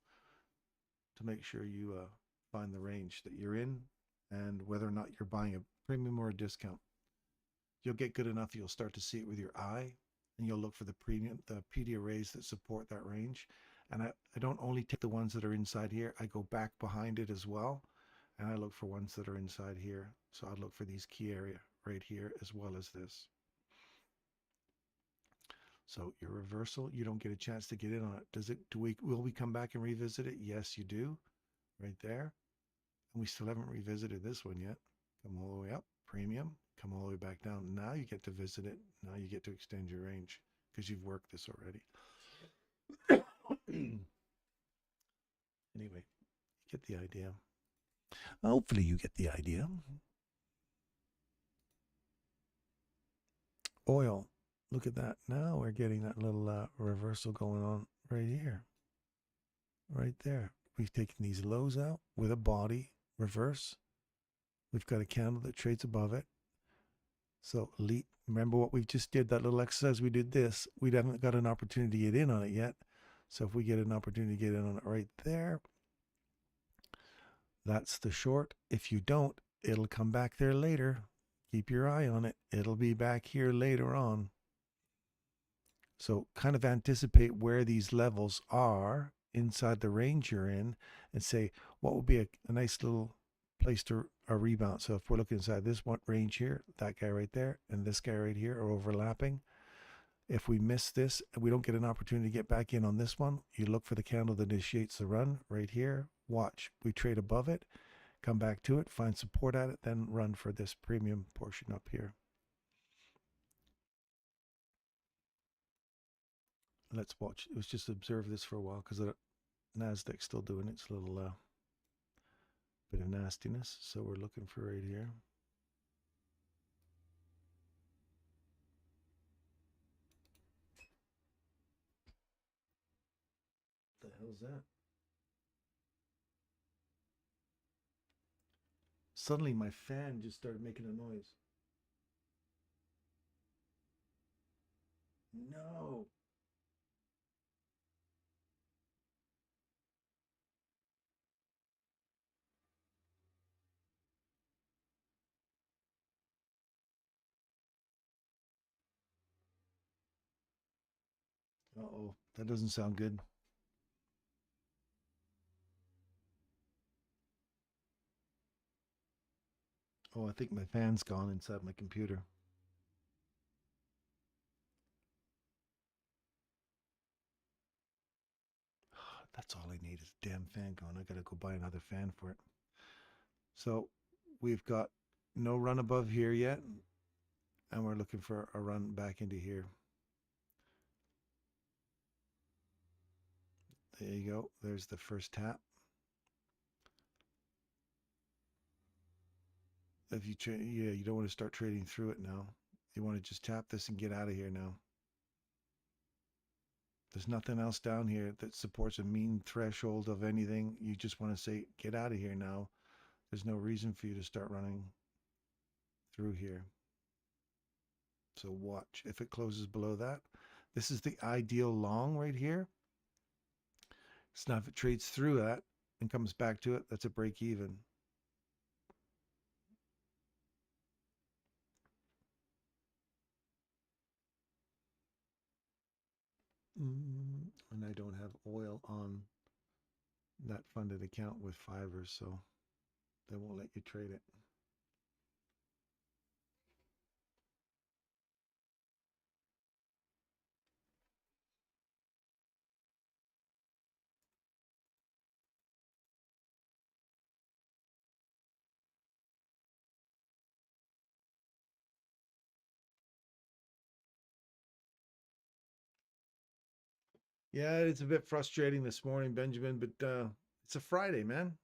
to make sure you find the range that you're in and whether or not you're buying a premium or a discount. You'll get good enough, you'll start to see it with your eye, and you'll look for the premium, the PD arrays that support that range. And I don't only take the ones that are inside here, I go back behind it as well, and I look for ones that are inside here. So I look for these key area right here as well as this. So your reversal, you don't get a chance to get in on it. Will we come back and revisit it? Yes, you do, right there. And we still haven't revisited this one yet. Come all the way up, premium, come all the way back down. Now you get to visit it. Now you get to extend your range because you've worked this already. Anyway, you get the idea. Hopefully you get the idea. Oil, look at that. Now we're getting that little reversal going on right here. Right there. We've taken these lows out with a body reverse. We've got a candle that trades above it. So remember what we just did, that little exercise we did this. We haven't got an opportunity to get in on it yet. So if we get an opportunity to get in on it right there, that's the short. If you don't, it'll come back there later. Keep your eye on it. It'll be back here later on. So kind of anticipate where these levels are inside the range you're in and say, what would be a nice little place to a rebound. So if we're looking inside this one range here, that guy right there and this guy right here are overlapping. If we miss this and we don't get an opportunity to get back in on this one, you look for the candle that initiates the run right here. Watch, we trade above it, come back to it, find support at it, then run for this premium portion up here. Let's watch. Let's just observe this for a while because the Nasdaq's still doing its little bit of nastiness. So we're looking for right here. What the hell's that? Suddenly my fan just started making a noise. No. Uh-oh, that doesn't sound good. Oh, I think my fan's gone inside my computer. That's all I need is a damn fan going. I gotta go buy another fan for it. So we've got no run above here yet, and we're looking for a run back into here. There you go. There's the first tap. If you you don't want to start trading through it now. You want to just tap this and get out of here now. There's nothing else down here that supports a mean threshold of anything. You just want to say, get out of here now. There's no reason for you to start running through here. So watch. If it closes below that, this is the ideal long right here. So now if it trades through that and comes back to it, that's a break even. And I don't have oil on that funded account with Fiverr, so they won't let you trade it. Yeah, it's a bit frustrating this morning, Benjamin, but it's a Friday, man.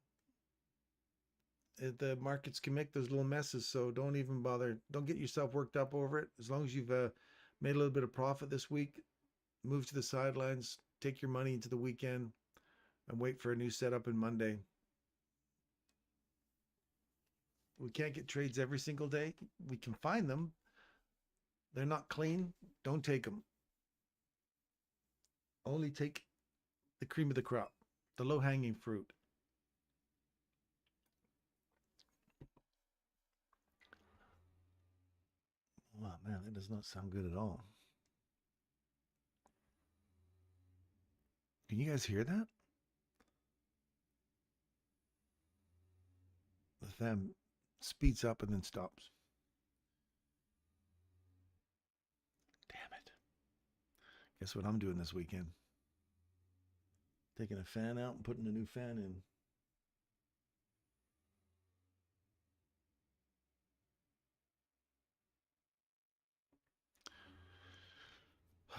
The markets can make those little messes, so don't even bother. Don't get yourself worked up over it. As long as you've made a little bit of profit this week, move to the sidelines, take your money into the weekend, and wait for a new setup on Monday. We can't get trades every single day. We can find them. They're not clean. Don't take them. Only take the cream of the crop, the low-hanging fruit. Wow, man, that does not sound good at all. Can you guys hear that? The fan speeds up and then stops. Damn it. Guess what I'm doing this weekend? Taking a fan out and putting a new fan in.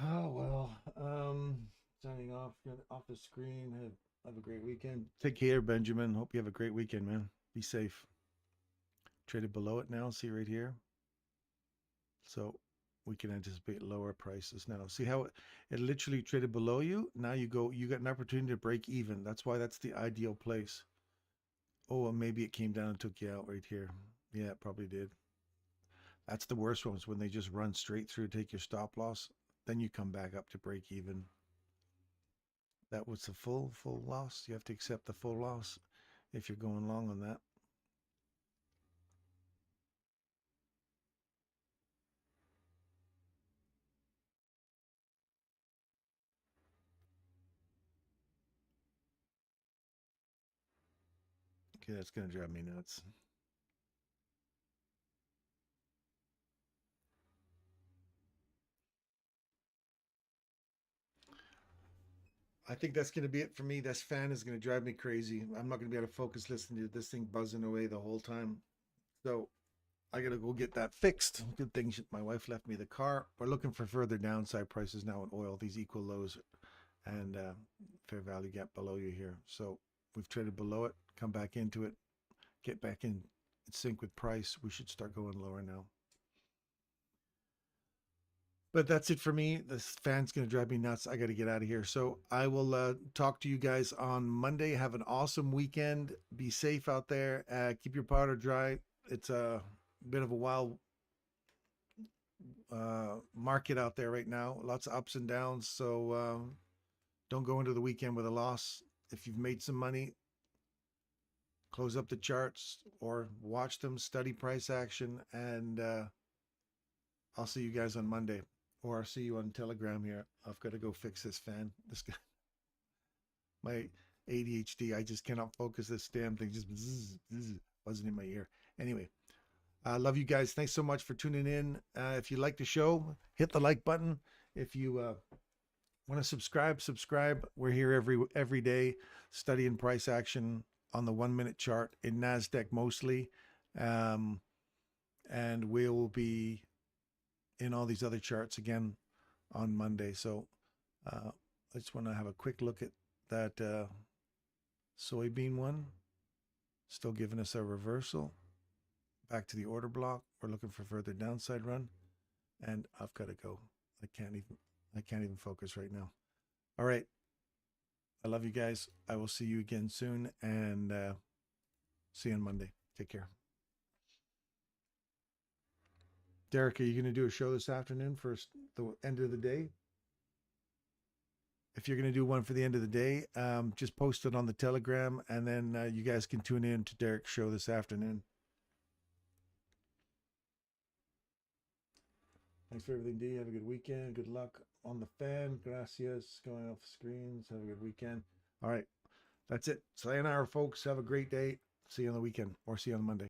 Oh, well, signing off, get off the screen. Have a great weekend. Take care, Benjamin. Hope you have a great weekend, man. Be safe. Traded below it now. See right here. So we can anticipate lower prices now. See how it literally traded below you? Now you got an opportunity to break even. That's why that's the ideal place. Oh, and maybe it came down and took you out right here. Yeah, it probably did. That's the worst ones when they just run straight through, take your stop loss. Then you come back up to break even. That was the full loss. You have to accept the full loss if you're going long on that. Okay, that's going to drive me nuts. I think that's going to be it for me. This fan is going to drive me crazy. I'm not going to be able to focus listening to this thing buzzing away the whole time. So I got to go get that fixed. Good thing my wife left me the car. We're looking for further downside prices now in oil, these equal lows and fair value gap below you here. So we've traded below it, come back into it, get back in sync with price. We should start going lower now. But that's it for me. This fan's going to drive me nuts. I got to get out of here. So I will talk to you guys on Monday. Have an awesome weekend. Be safe out there. Keep your powder dry. It's a bit of a wild market out there right now. Lots of ups and downs. So don't go into the weekend with a loss. If you've made some money, close up the charts or watch them, study price action, and I'll see you guys on Monday. Or I'll see you on Telegram here. I've got to go fix this fan. This guy, my ADHD, I just cannot focus. This damn thing just buzzing in my ear. Anyway, I love you guys. Thanks so much for tuning in. If you like the show, hit the like button. If you want to subscribe. We're here every day studying price action on the 1 minute chart in NASDAQ mostly. And we will be in all these other charts again on Monday. So I just want to have a quick look at that soybean one. Still giving us a reversal. Back to the order block. We're looking for further downside run. And I've got to go. I can't even focus right now. All right. I love you guys. I will see you again soon, and see you on Monday. Take care. Derek, are you going to do a show this afternoon for the end of the day? If you're going to do one for the end of the day, just post it on the Telegram, and then you guys can tune in to Derek's show this afternoon. Thanks for everything, D. Have a good weekend. Good luck on the fan. Gracias. Going off the screens. Have a good weekend. All right. That's it. Sayonara, folks. Have a great day. See you on the weekend, or see you on Monday.